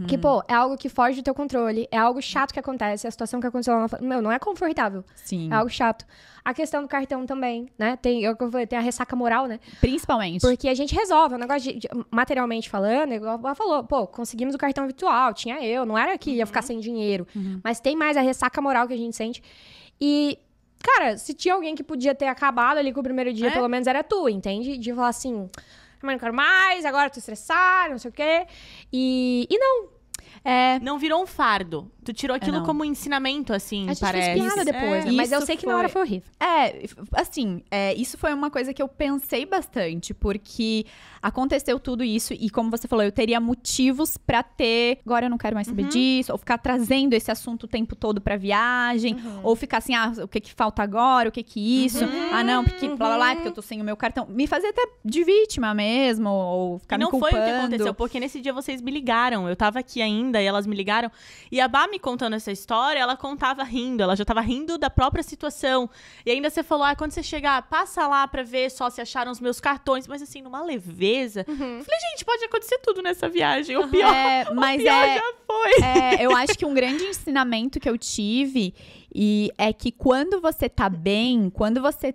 que, pô, é algo que foge do teu controle, é algo chato que acontece, a situação que aconteceu lá, não é confortável. Sim. É algo chato. A questão do cartão também, né? Tem a ressaca moral, né? Principalmente. Porque a gente resolve, o negócio materialmente falando, igual ela falou, pô, conseguimos o cartão virtual, tinha eu, não era que ia ficar sem dinheiro. Mas tem mais a ressaca moral que a gente sente. E, cara, se tinha alguém que podia ter acabado ali com o primeiro dia, pelo menos era tu, entende? De falar assim, mas não quero mais, agora tô estressada, não sei o quê. E não. Não virou um fardo. Tu tirou aquilo como ensinamento, assim, A gente parece. fez piada depois, né? Mas eu sei que na hora foi horrível. Isso foi uma coisa que eu pensei bastante, porque aconteceu tudo isso e, como você falou, eu teria motivos pra ter, agora eu não quero mais saber disso, ou ficar trazendo esse assunto o tempo todo pra viagem, ou ficar assim, o que falta agora, o que isso, não, porque blá blá blá, porque eu tô sem o meu cartão. Me fazer até de vítima mesmo, ou ficar me culpando. E não foi o que aconteceu, porque nesse dia vocês me ligaram, eu tava aqui ainda e elas me ligaram, e a Bá me contando essa história, ela contava rindo, ela já tava rindo da própria situação. E ainda você falou, quando você chegar, passa lá pra ver só se acharam os meus cartões, mas assim, numa leveza. Falei, gente, pode acontecer tudo nessa viagem, o pior, mas o pior já foi. Eu acho que um grande ensinamento que eu tive é que quando você tá bem, quando você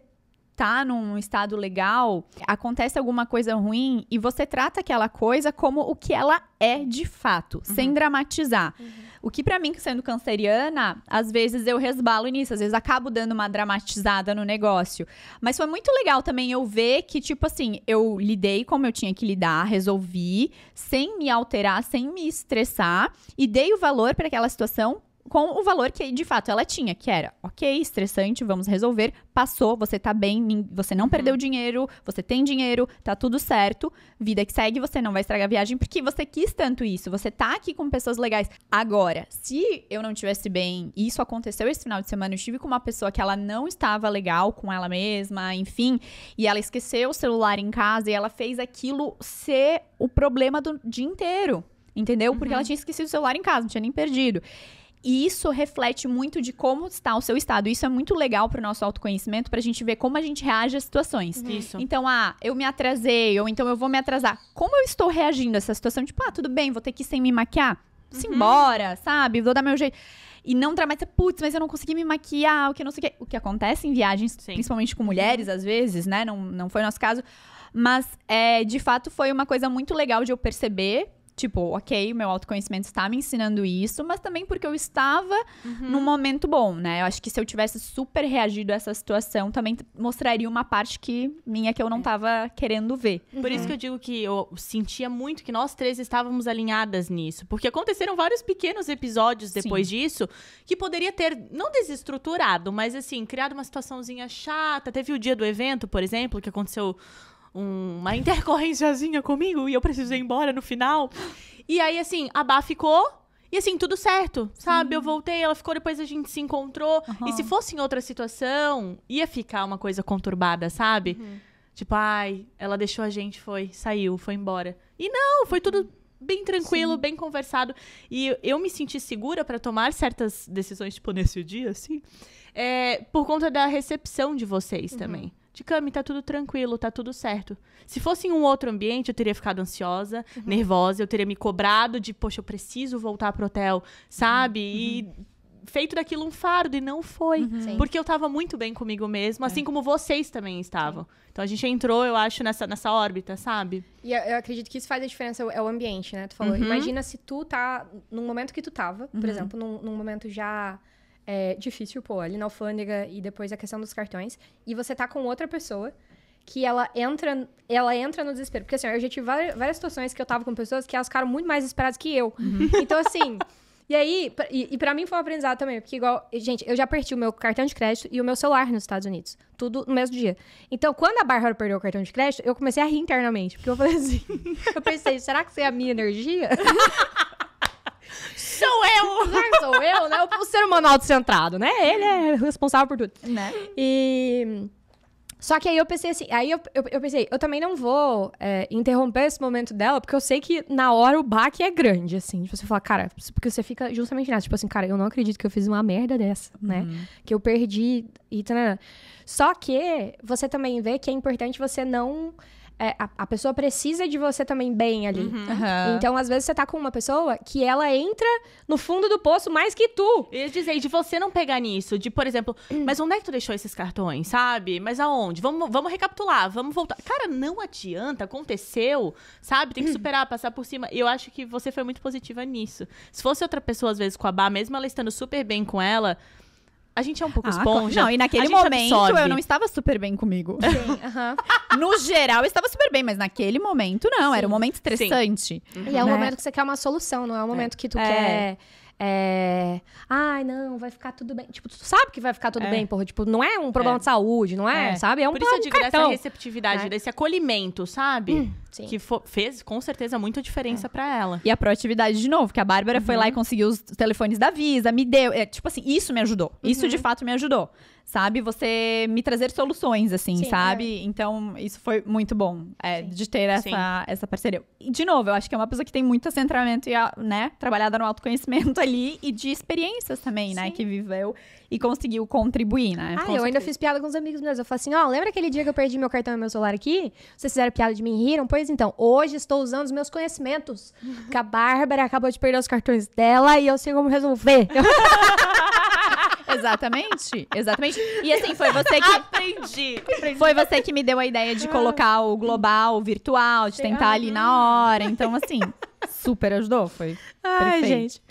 tá num estado legal, acontece alguma coisa ruim e você trata aquela coisa como o que ela é de fato, sem dramatizar. O que pra mim, sendo canceriana, às vezes eu resbalo nisso, às vezes acabo dando uma dramatizada no negócio. Mas foi muito legal também eu ver que, tipo assim, eu lidei como eu tinha que lidar, resolvi, sem me alterar, sem me estressar, e dei o valor pra aquela situação com o valor que, de fato, ela tinha, que era, ok, estressante, vamos resolver, passou, você tá bem, você não perdeu dinheiro, você tem dinheiro, tá tudo certo, vida que segue, você não vai estragar a viagem, porque você quis tanto isso, você tá aqui com pessoas legais. Agora, se eu não estivesse bem, e isso aconteceu esse final de semana, eu estive com uma pessoa que ela não estava legal com ela mesma, enfim, e ela esqueceu o celular em casa, e ela fez aquilo ser o problema do dia inteiro, entendeu? Porque ela tinha esquecido o celular em casa, não tinha nem perdido. E isso reflete muito de como está o seu estado. Isso é muito legal pro nosso autoconhecimento, pra gente ver como a gente reage às situações. Isso. Então, eu me atrasei, ou então eu vou me atrasar. Como eu estou reagindo a essa situação? Tipo, tudo bem, vou ter que ir sem me maquiar? Simbora, sabe? Vou dar meu jeito. E não dramatizar, putz, mas eu não consegui me maquiar, o que não sei o que. O que acontece em viagens, principalmente com mulheres, às vezes, né? Não foi o nosso caso. Mas, de fato, foi uma coisa muito legal de eu perceber. Tipo, ok, o meu autoconhecimento está me ensinando isso, mas também porque eu estava num momento bom, né? Eu acho que se eu tivesse super reagido a essa situação, também mostraria uma parte minha que eu não estava querendo ver. Por isso que eu digo que eu sentia muito que nós três estávamos alinhadas nisso. Porque aconteceram vários pequenos episódios depois disso, que poderia ter, não desestruturado, mas assim, criado uma situaçãozinha chata. Teve o dia do evento, por exemplo, que aconteceu uma intercorrênciazinha comigo e eu precisei ir embora no final. E aí, assim, a Bá ficou e, assim, tudo certo, sabe? Eu voltei, ela ficou, depois a gente se encontrou. E se fosse em outra situação, ia ficar uma coisa conturbada, sabe? Tipo, ela deixou a gente, saiu, foi embora. E não, foi tudo bem tranquilo, bem conversado. E eu me senti segura pra tomar certas decisões, tipo, nesse dia, assim, por conta da recepção de vocês também. De Cami, tá tudo tranquilo, tá tudo certo. Se fosse em um outro ambiente, eu teria ficado ansiosa, nervosa, eu teria me cobrado de, poxa, eu preciso voltar pro hotel, sabe? E feito daquilo um fardo, e não foi. Porque eu tava muito bem comigo mesmo, assim como vocês também estavam. Então a gente entrou, eu acho, nessa órbita, sabe? E eu acredito que isso faz a diferença, é o ambiente, né? Tu falou, imagina se tu tá num momento que tu tava, por exemplo, num momento já é difícil, pô, ali na alfândega e depois a questão dos cartões. E você tá com outra pessoa que ela entra no desespero. Porque assim, eu já tive várias situações que eu tava com pessoas que elas ficaram muito mais desesperadas que eu. Então, assim... E aí, e pra mim foi um aprendizado também, porque igual, gente, eu já perdi o meu cartão de crédito e o meu celular nos Estados Unidos, tudo no mesmo dia. Então, quando a Bárbara perdeu o cartão de crédito, eu comecei a rir internamente, porque eu falei assim, eu pensei, será que isso é a minha energia? Sou eu! Sou eu, né? O ser humano autocentrado, né? Ele é responsável por tudo. Né? Só que aí eu pensei assim, eu pensei, eu também não vou interromper esse momento dela, porque eu sei que na hora o baque é grande, assim. Tipo, você fala, cara, porque você fica justamente nessa, tipo assim, cara, eu não acredito que eu fiz uma merda dessa, né? Que eu perdi e tal. Só que você também vê que é importante você não... a pessoa precisa de você também bem ali. Então, às vezes, você tá com uma pessoa que ela entra no fundo do poço mais que tu. Eu ia dizer, de você não pegar nisso, de, por exemplo, mas onde é que tu deixou esses cartões, sabe? Mas aonde? Vamos recapitular, vamos voltar. Cara, não adianta, aconteceu, sabe? Tem que superar, passar por cima. E eu acho que você foi muito positiva nisso. Se fosse outra pessoa, às vezes, com a Bá, mesmo ela estando super bem com ela... A gente é um pouco esponja. Não, e naquele momento eu não estava super bem comigo. Sim, No geral, eu estava super bem, mas naquele momento, não. Era um momento estressante. E é um momento que você quer uma solução, não é um momento que tu quer... ai, não, vai ficar tudo bem. Tipo, tu sabe que vai ficar tudo bem, porra. Tipo, não é um problema de saúde, não é, sabe? É um Por isso eu digo cartão. dessa receptividade, desse acolhimento, sabe? Sim. Que fez, com certeza, muita diferença pra ela. E a proatividade, de novo, que a Bárbara foi lá e conseguiu os telefones da Visa, me deu. Tipo assim, isso me ajudou. Isso, de fato, me ajudou. Sabe? Você me trazer soluções, assim, Sim, sabe? Então, isso foi muito bom, de ter essa parceria. E, de novo, eu acho que é uma pessoa que tem muito centramento e, né, trabalhada no autoconhecimento ali e de experiências também, né? Que viveu e conseguiu contribuir, né? Eu ainda fiz piada com os amigos meus. Eu falei assim, lembra aquele dia que eu perdi meu cartão e meu celular aqui? Vocês fizeram piada de mim e riram? Pois então, hoje estou usando os meus conhecimentos. Porque a Bárbara acabou de perder os cartões dela e eu sei como resolver. Exatamente. E assim, foi você que... Aprendi. Foi você que me deu a ideia de colocar o global, o virtual, de tentar ali na hora. Então, assim, super ajudou. Foi perfeito. Gente.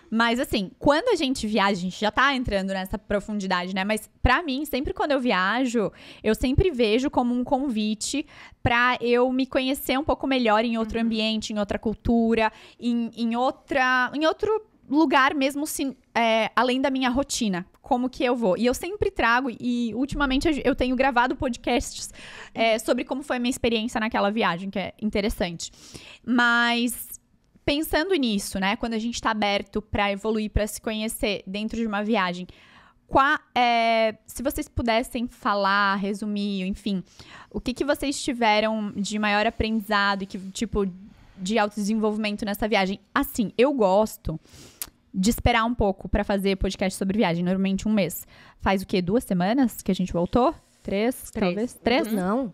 Mas assim, quando a gente viaja, a gente já tá entrando nessa profundidade, né? Mas pra mim, sempre quando eu viajo, eu sempre vejo como um convite pra eu me conhecer um pouco melhor em outro ambiente, em outra cultura, em outro lugar mesmo, além da minha rotina. Como que eu vou? E eu sempre trago, e ultimamente eu tenho gravado podcasts sobre como foi a minha experiência naquela viagem, que é interessante. Mas... pensando nisso, né? Quando a gente tá aberto pra evoluir, pra se conhecer dentro de uma viagem, se vocês pudessem falar, resumir, enfim, o que vocês tiveram de maior aprendizado e que tipo de autodesenvolvimento nessa viagem? Assim, eu gosto de esperar um pouco pra fazer podcast sobre viagem, normalmente 1 mês. Faz o quê? 2 semanas que a gente voltou? 3, talvez? 3? Não.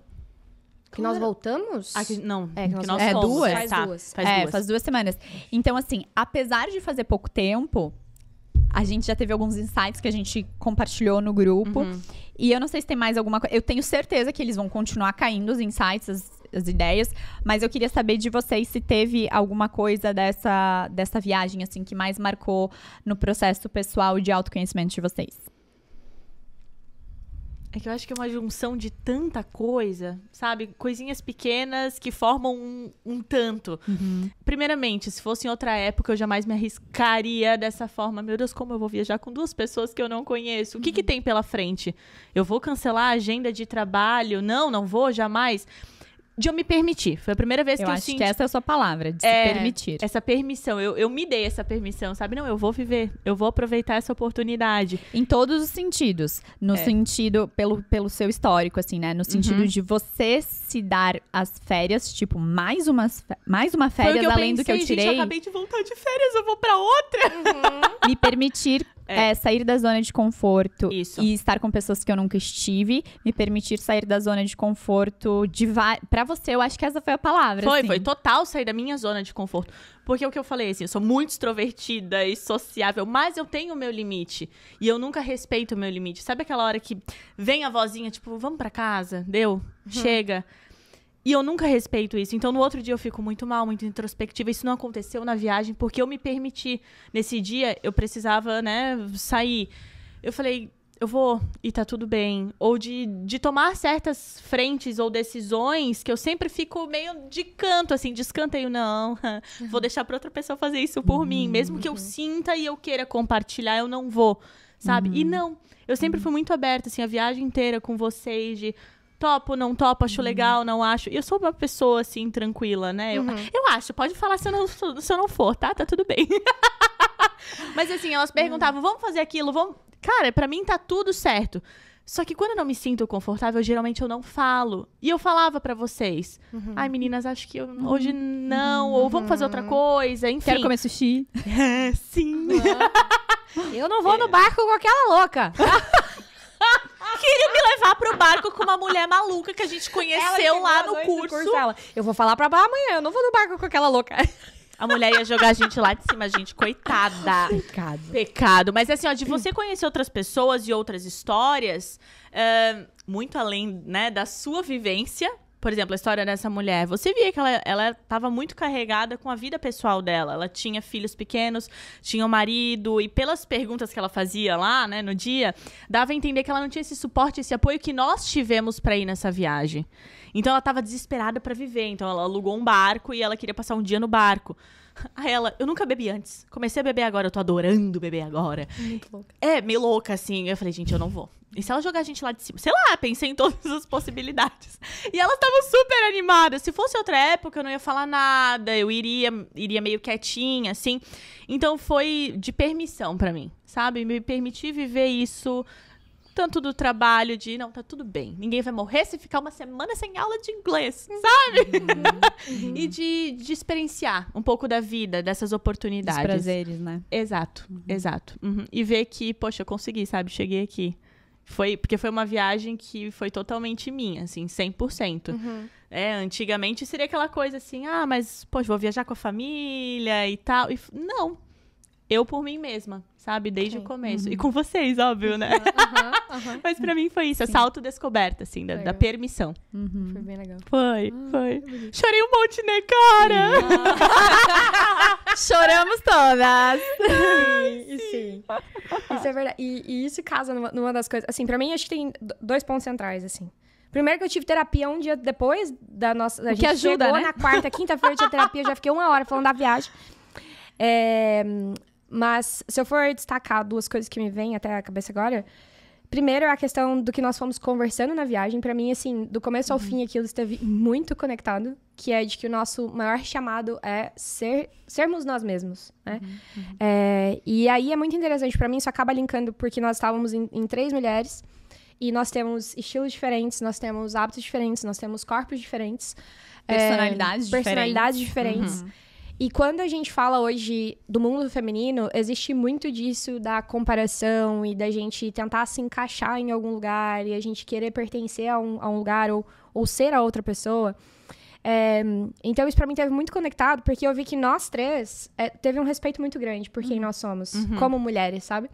Que nós voltamos? Não, que nós nós fomos. fomos. Duas? Faz duas. Faz 2 semanas. Então, assim, apesar de fazer pouco tempo, a gente já teve alguns insights que a gente compartilhou no grupo. E eu não sei se tem mais alguma coisa. Eu tenho certeza que eles vão continuar caindo, os insights, as ideias. Mas eu queria saber de vocês se teve alguma coisa dessa viagem, assim, que mais marcou no processo pessoal de autoconhecimento de vocês. É que eu acho que é uma junção de tanta coisa, sabe? Coisinhas pequenas que formam um tanto. Primeiramente, se fosse em outra época, eu jamais me arriscaria dessa forma. Meu Deus, como eu vou viajar com 2 pessoas que eu não conheço? O que tem pela frente? Eu vou cancelar a agenda de trabalho? Não vou, jamais. De eu me permitir. Foi a primeira vez que eu acho senti... que essa é a sua palavra, de se permitir. Essa permissão. Eu me dei essa permissão, sabe? Não, eu vou viver. Eu vou aproveitar essa oportunidade. Em todos os sentidos. No sentido, pelo seu histórico, assim, né? No sentido de você se dar as férias, tipo, mais uma férias além do que eu tirei. Gente, eu acabei de voltar de férias, eu vou pra outra. Me permitir sair da zona de conforto. Isso. E estar com pessoas que eu nunca estive. Me permitir sair da zona de conforto pra você, eu acho que essa foi a palavra. Foi total sair da minha zona de conforto. Porque o que eu falei, assim, eu sou muito extrovertida e sociável, mas eu tenho o meu limite. E eu nunca respeito o meu limite. Sabe aquela hora que vem a vozinha, tipo, vamos pra casa? Deu? Chega. E eu nunca respeito isso. Então, no outro dia eu fico muito mal, muito introspectiva. Isso não aconteceu na viagem porque eu me permiti. Nesse dia, eu precisava, né, sair. Eu falei, eu vou e tá tudo bem. Ou de tomar certas frentes ou decisões que eu sempre fico meio de canto, assim, de escanteio. Não, vou deixar pra outra pessoa fazer isso por mim. Mesmo que eu sinta e eu queira compartilhar, eu não vou, sabe? E não, eu sempre fui muito aberta, assim, a viagem inteira com vocês, de... Topo, não topo, acho legal, não acho. E eu sou uma pessoa, assim, tranquila, né? Eu acho, pode falar se eu não for, tá? Tá tudo bem. Mas, assim, elas perguntavam, vamos fazer aquilo, vamos... Cara, pra mim tá tudo certo. Só que quando eu não me sinto confortável, geralmente eu não falo. E eu falava pra vocês. Ai, meninas, acho que hoje não. Ou vamos fazer outra coisa, enfim. Quero comer sushi. Sim. Eu não vou no barco com aquela louca. Queria me levar pro barco com uma mulher maluca que a gente conheceu lá no curso. Eu vou falar pra Bá amanhã, eu não vou no barco com aquela louca. A mulher ia jogar a gente lá de cima, gente. Coitada. Pecado. Mas assim, ó, de você conhecer outras pessoas e outras histórias, muito além, né, da sua vivência. Por exemplo, a história dessa mulher. Você via que ela estava muito carregada com a vida pessoal dela. Ela tinha filhos pequenos, tinha um marido. E pelas perguntas que ela fazia lá, né, no dia, dava a entender que ela não tinha esse suporte, esse apoio que nós tivemos para ir nessa viagem. Então, ela estava desesperada para viver. Então, ela alugou um barco e ela queria passar um dia no barco. Aí ela, eu nunca bebi antes. Comecei a beber agora, eu tô adorando beber agora. Muito louca. Meio louca, assim. Eu falei, gente, eu não vou. E se ela jogar a gente lá de cima? Sei lá, pensei em todas as possibilidades. E elas estavam super animadas. Se fosse outra época, eu não ia falar nada. Eu iria meio quietinha, assim. Então, foi de permissão pra mim, sabe? Me permitir viver isso... Tanto do trabalho de, não, tá tudo bem. Ninguém vai morrer se ficar uma semana sem aula de inglês, sabe? E de experienciar um pouco da vida, dessas oportunidades. Os prazeres, né? Exato, exato. E ver que, poxa, eu consegui, sabe? Cheguei aqui. Porque foi uma viagem que foi totalmente minha, assim, 100%. Antigamente seria aquela coisa assim, mas, poxa, vou viajar com a família e tal. Não. Eu por mim mesma, sabe? Desde o começo. E com vocês, óbvio, né? Mas pra mim foi isso, essa autodescoberta, assim, da permissão. Foi bem legal. Foi. Chorei um monte, né, cara? Choramos todas. Sim. Isso é verdade. E isso casa numa das coisas... Assim, pra mim, acho que tem 2 pontos centrais, assim. Primeiro que eu tive terapia um dia depois da nossa... A gente ajuda, chegou né? na quarta, quinta-feira eu tinha terapia, eu já fiquei 1 hora falando da viagem. Mas, se eu for destacar 2 coisas que me vêm até a cabeça agora... Primeiro, a questão do que nós fomos conversando na viagem. Pra mim, assim, do começo ao fim, aquilo esteve muito conectado. Que é de que o nosso maior chamado é sermos nós mesmos, né? E aí, é muito interessante. Pra mim, isso acaba linkando porque nós estávamos em 3 mulheres. E nós temos estilos diferentes, nós temos hábitos diferentes, nós temos corpos diferentes. Personalidades diferentes. E quando a gente fala hoje do mundo feminino, existe muito disso da comparação e da gente tentar se encaixar em algum lugar e a gente querer pertencer a um lugar ou ser a outra pessoa. Então, isso pra mim teve muito conectado, porque eu vi que nós 3 teve um respeito muito grande por quem nós somos, como mulheres, sabe?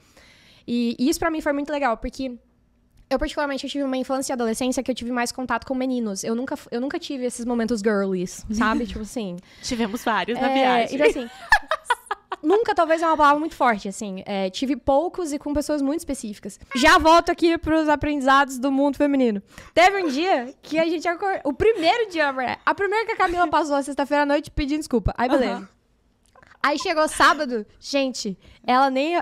E isso pra mim foi muito legal, porque... Eu, particularmente, tive uma infância e adolescência que eu tive mais contato com meninos. Eu nunca tive esses momentos girlies, sabe? Tipo assim... Tivemos vários na viagem. Então, assim... nunca, talvez, é uma palavra muito forte, assim. Tive poucos e com pessoas muito específicas. Já volto aqui pros aprendizados do mundo feminino. Teve um dia que a gente acordou... O primeiro dia, a primeira que a Camila passou, sexta-feira à noite, pedindo desculpa. Aí, beleza. Aí, chegou sábado. Gente, ela nem...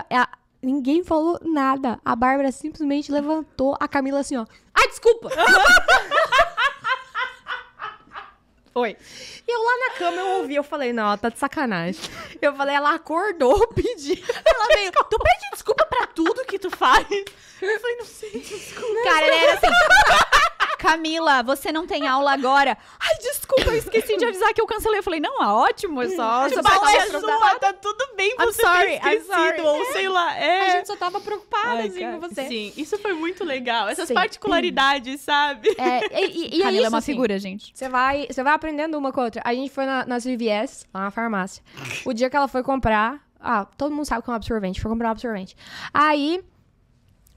Ninguém falou nada. A Bárbara simplesmente levantou a Camila assim, ó. Ai, desculpa! Foi. E eu lá na cama, eu ouvi, eu falei, não, tá de sacanagem. Eu falei, ela acordou, pediu. Ela veio, tu pede desculpa pra tudo que tu faz? Eu falei, não sei, desculpa. Cara, ele era assim... Camila, você não tem aula agora. Ai, desculpa, eu esqueci de avisar que eu cancelei. Eu falei, não, ótimo, é só... Tá tudo bem você ter esquecido, ou sei lá. A gente só tava preocupada, assim, com você. Sim, isso foi muito legal. Essas particularidades, sabe? E Camila isso, é uma assim, figura, gente. Você vai aprendendo uma com a outra. A gente foi na CVS, lá na farmácia. O dia que ela foi comprar... todo mundo sabe que é um absorvente. Foi comprar um absorvente. Aí,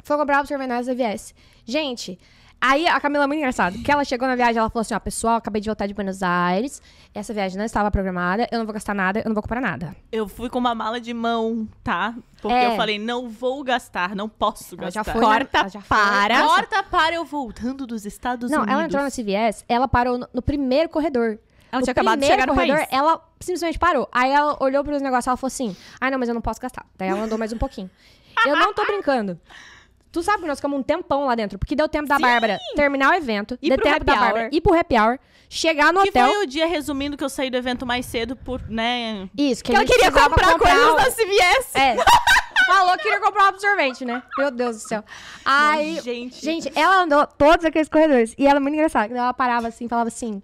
foi comprar um absorvente na CVS. Gente... Aí a Camila é muito engraçada, que ela chegou na viagem, ela falou assim, ó, pessoal, acabei de voltar de Buenos Aires, essa viagem não estava programada, eu não vou gastar nada, eu não vou comprar nada. Eu fui com uma mala de mão, tá? Porque eu falei, não vou gastar, não posso gastar. Corta para eu voltando dos Estados Não, Unidos. ela entrou na CVS, ela parou no primeiro corredor. Ela tinha acabado de chegar no país. Ela simplesmente parou. Aí ela olhou pros negócios, ela falou assim, ai não, mas eu não posso gastar. Daí ela andou mais um pouquinho. Eu não tô brincando. Tu sabe que nós ficamos um tempão lá dentro, porque deu tempo da Bárbara terminar o evento, deu tempo da Bárbara ir pro happy hour, chegar no hotel. Que foi o dia, resumindo, que eu saí do evento mais cedo por, né... Isso, que ela queria comprar coisas na CVS. Falou que queria comprar um absorvente, né? Meu Deus do céu. Aí, gente, ela andou todos aqueles corredores. E ela é muito engraçada. Ela parava assim, falava assim,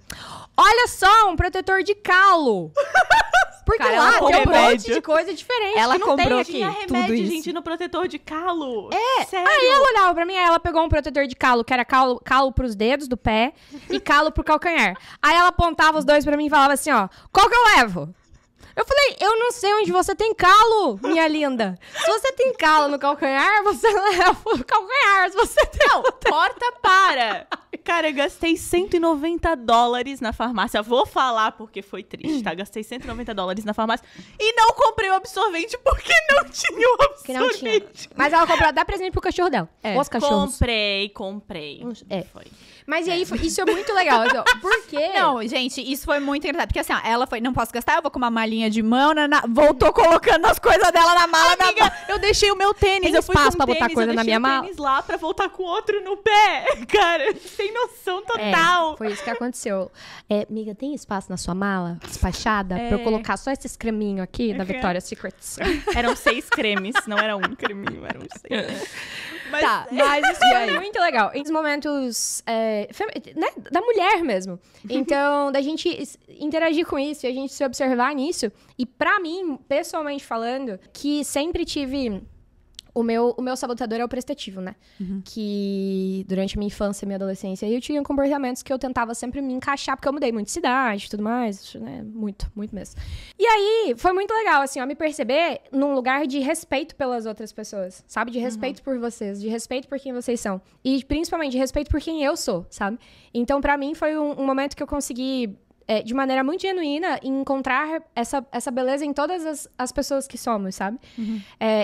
olha só, um protetor de calo. Porque cara, lá tem um monte de coisa diferente. Ela que não comprou tem tinha aqui. remédio, gente, no protetor de calo. Sério? Aí ela olhava pra mim, aí ela pegou um protetor de calo, que era calo pros dedos do pé e calo pro calcanhar. Aí ela apontava os dois pra mim e falava assim, ó, qual que eu levo? Eu falei, eu não sei onde você tem calo, minha linda. Se você tem calo no calcanhar, você leva o calcanhar. Se você tem... Não, corta para. Cara, eu gastei $190 na farmácia. Vou falar porque foi triste, tá? Gastei $190 na farmácia e não comprei o absorvente porque não tinha o absorvente. Que não tinha. Mas ela comprou até presente pro cachorro dela. Os cachorros. Comprei. Foi. Mas e aí, isso é muito legal. Assim, por quê? Não, gente, isso foi muito engraçado. Porque assim, ó, ela foi, não posso gastar, eu vou com uma malinha de mão, voltou colocando as coisas dela na mala. Amiga, eu deixei o meu tênis. Tem eu fui espaço com pra botar coisa na minha mala? Eu deixei o tênis lá pra voltar com o outro no pé. Cara, sem noção total. Foi isso que aconteceu. Amiga, tem espaço na sua mala despachada pra eu colocar só esses creminhos aqui da Victoria's Secrets? Eram 6 cremes, não era um creminho, eram 6. Mas isso foi muito legal. Em momentos, né, da mulher mesmo. Então, da gente interagir com isso e a gente se observar nisso. E pra mim, pessoalmente falando, que sempre tive... O meu sabotador é o prestativo, né? Que durante a minha infância e minha adolescência, eu tinha comportamentos que eu tentava sempre me encaixar, porque eu mudei muito de cidade e tudo mais, né? Muito, muito mesmo. E aí, foi muito legal, assim, ó, me perceber num lugar de respeito pelas outras pessoas, sabe? De respeito por vocês, de respeito por quem vocês são. E, principalmente, de respeito por quem eu sou, sabe? Então, pra mim, foi um momento que eu consegui... de maneira muito genuína, encontrar essa beleza em todas as pessoas que somos, sabe?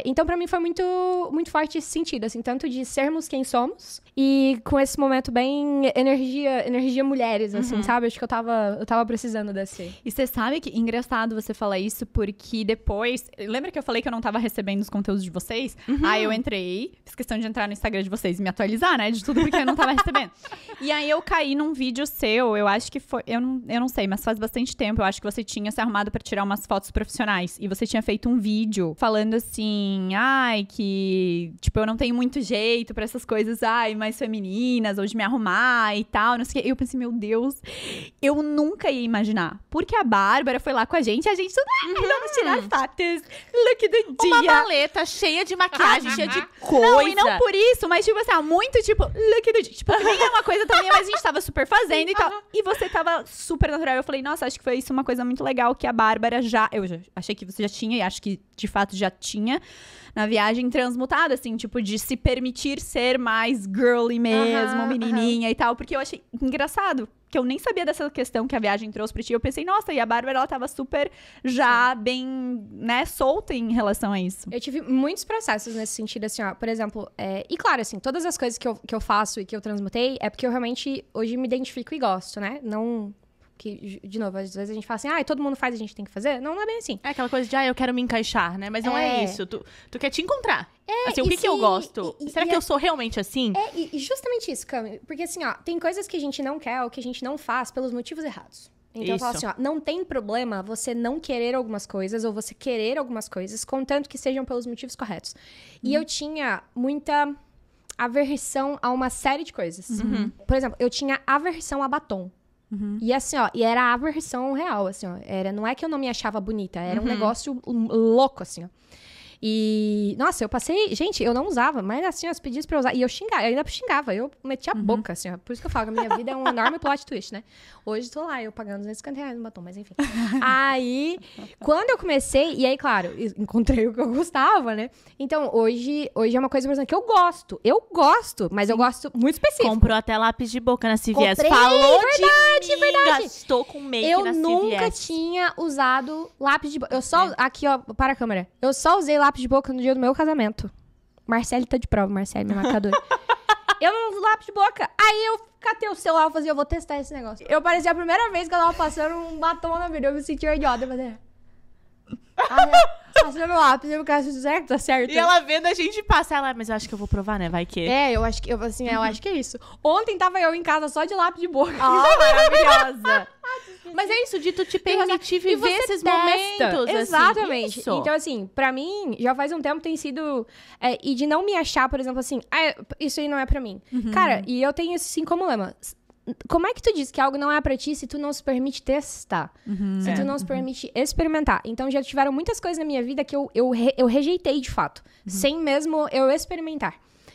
Então, pra mim, foi muito, muito forte esse sentido, assim, tanto de sermos quem somos e com esse momento bem energia mulheres, assim, sabe? Acho que eu tava precisando desse. E você sabe que engraçado você falar isso, porque depois... Lembra que eu falei que eu não tava recebendo os conteúdos de vocês? Aí eu entrei, fiz questão de entrar no Instagram de vocês e me atualizar, né? De tudo, porque eu não tava recebendo. E aí eu caí num vídeo seu, eu acho que foi... Eu não sei, mas faz bastante tempo. Eu acho que você tinha se arrumado pra tirar umas fotos profissionais. E você tinha feito um vídeo falando assim, ai, que... Tipo, eu não tenho muito jeito pra essas coisas, ai, mais femininas, ou de me arrumar e tal, não sei o quê. Eu pensei, meu Deus, eu nunca ia imaginar. Porque a Bárbara foi lá com a gente vamos tirar fotos. Look do dia. Uma maleta cheia de maquiagem, cheia de coisa. Não, e não por isso, mas tipo assim, muito tipo, look do dia. Tipo, nem é uma coisa também, mas a gente tava super fazendo e tal. E você tava super natural. Eu falei, nossa, acho que foi isso uma coisa muito legal que a Bárbara eu já achei que você já tinha, e acho que de fato já tinha na viagem transmutada, assim, tipo, de se permitir ser mais girly mesmo, menininha e tal, porque eu achei engraçado, que eu nem sabia dessa questão que a viagem trouxe pra ti. Eu pensei, nossa, e a Bárbara, ela tava super já bem, né, solta em relação a isso. Eu tive muitos processos nesse sentido, assim, ó, por exemplo, e claro, assim, todas as coisas que eu faço e que eu transmutei é porque eu realmente hoje me identifico e gosto, né, não... Que, de novo, às vezes a gente fala assim, todo mundo faz, a gente tem que fazer. Não é bem assim. É aquela coisa de, eu quero me encaixar, né? Mas não é isso. Tu quer te encontrar. Assim, o que eu gosto? Será que eu sou realmente assim? E justamente isso, Cami. Porque assim, ó, tem coisas que a gente não quer ou que a gente não faz pelos motivos errados. Então eu falo assim, ó, não tem problema você não querer algumas coisas ou você querer algumas coisas, contanto que sejam pelos motivos corretos. E eu tinha muita aversão a uma série de coisas. Por exemplo, eu tinha aversão a batom. E assim, ó, e era a aversão real, assim, ó. Não é que eu não me achava bonita, era um negócio louco, assim, ó. E, nossa, eu passei... Gente, eu não usava, mas assim, as pedidas pra eu usar. E eu ainda xingava, eu metia a boca, assim, ó. Por isso que eu falo que a minha vida é um enorme plot twist, né? Hoje tô lá, eu pagando R$250 no batom, mas enfim. Aí, quando eu comecei... E aí, claro, encontrei o que eu gostava, né? Então, hoje é uma coisa, por exemplo, que eu gosto. Eu gosto, mas eu gosto muito específico. Comprou até lápis de boca na CVS. Comprei, Falou verdade, de mim, gastou com make na CVS. Eu nunca tinha usado lápis de boca. Eu só... Aqui, ó, para a câmera. Eu só usei lápis de boca no dia do meu casamento. Marcele tá de prova, Marcele, minha marcadora. Eu não uso lápis de boca. Aí eu catei o celular e falei, eu vou testar esse negócio. Eu parecia a primeira vez que eu tava passando um batom na vida. Eu me senti idiota. Eu falei... Passando lápis, eu ficar certo, tá certo. E ela vendo a gente passar, ela, mas eu acho que eu vou provar, né? Vai que... Eu acho que é isso. Ontem tava eu em casa só de lápis de boca. Maravilhosa. Mas é isso, de tu te permitir viver esses testa. momentos. Exatamente. Assim, então, assim, pra mim, já faz um tempo tem sido... e de não me achar, por exemplo, assim, isso aí não é pra mim. Cara, e eu tenho isso assim como lema. Como é que tu diz que algo não é pra ti se tu não se permite testar? Se tu não se permite experimentar. Então, já tiveram muitas coisas na minha vida que eu rejeitei, de fato. Sem mesmo eu experimentar.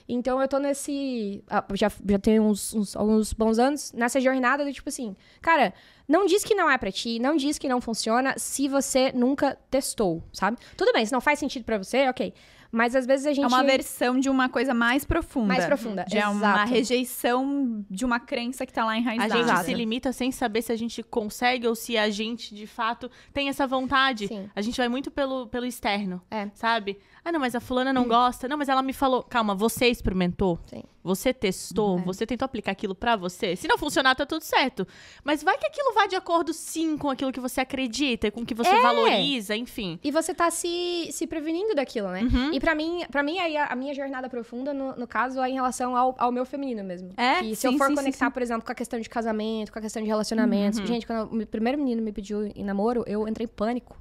Então, eu tô nesse... já tenho alguns bons anos nessa jornada do tipo assim... Cara, não diz que não é pra ti, não diz que não funciona se você nunca testou, sabe? Tudo bem, se não faz sentido pra você, ok. Mas às vezes a gente... É uma versão de uma coisa mais profunda. Mais profunda, de uma rejeição de uma crença que tá lá enraizada. A gente se limita sem saber se a gente consegue ou se a gente, de fato, tem essa vontade. Sim. A gente vai muito pelo externo, sabe? Ah, não, mas a fulana não gosta. Não, mas ela me falou... Calma, você experimentou? Sim. Você testou? Você tentou aplicar aquilo pra você? Se não funcionar, tá tudo certo. Mas vai que aquilo vai de acordo, sim, com aquilo que você acredita, com o que você valoriza, enfim. E você tá se prevenindo daquilo, né? E pra mim aí a minha jornada profunda, no caso, é em relação ao meu feminino mesmo. Que se eu for conectar, por exemplo, com a questão de casamento, com a questão de relacionamentos... Gente, quando o primeiro menino me pediu em namoro, eu entrei em pânico.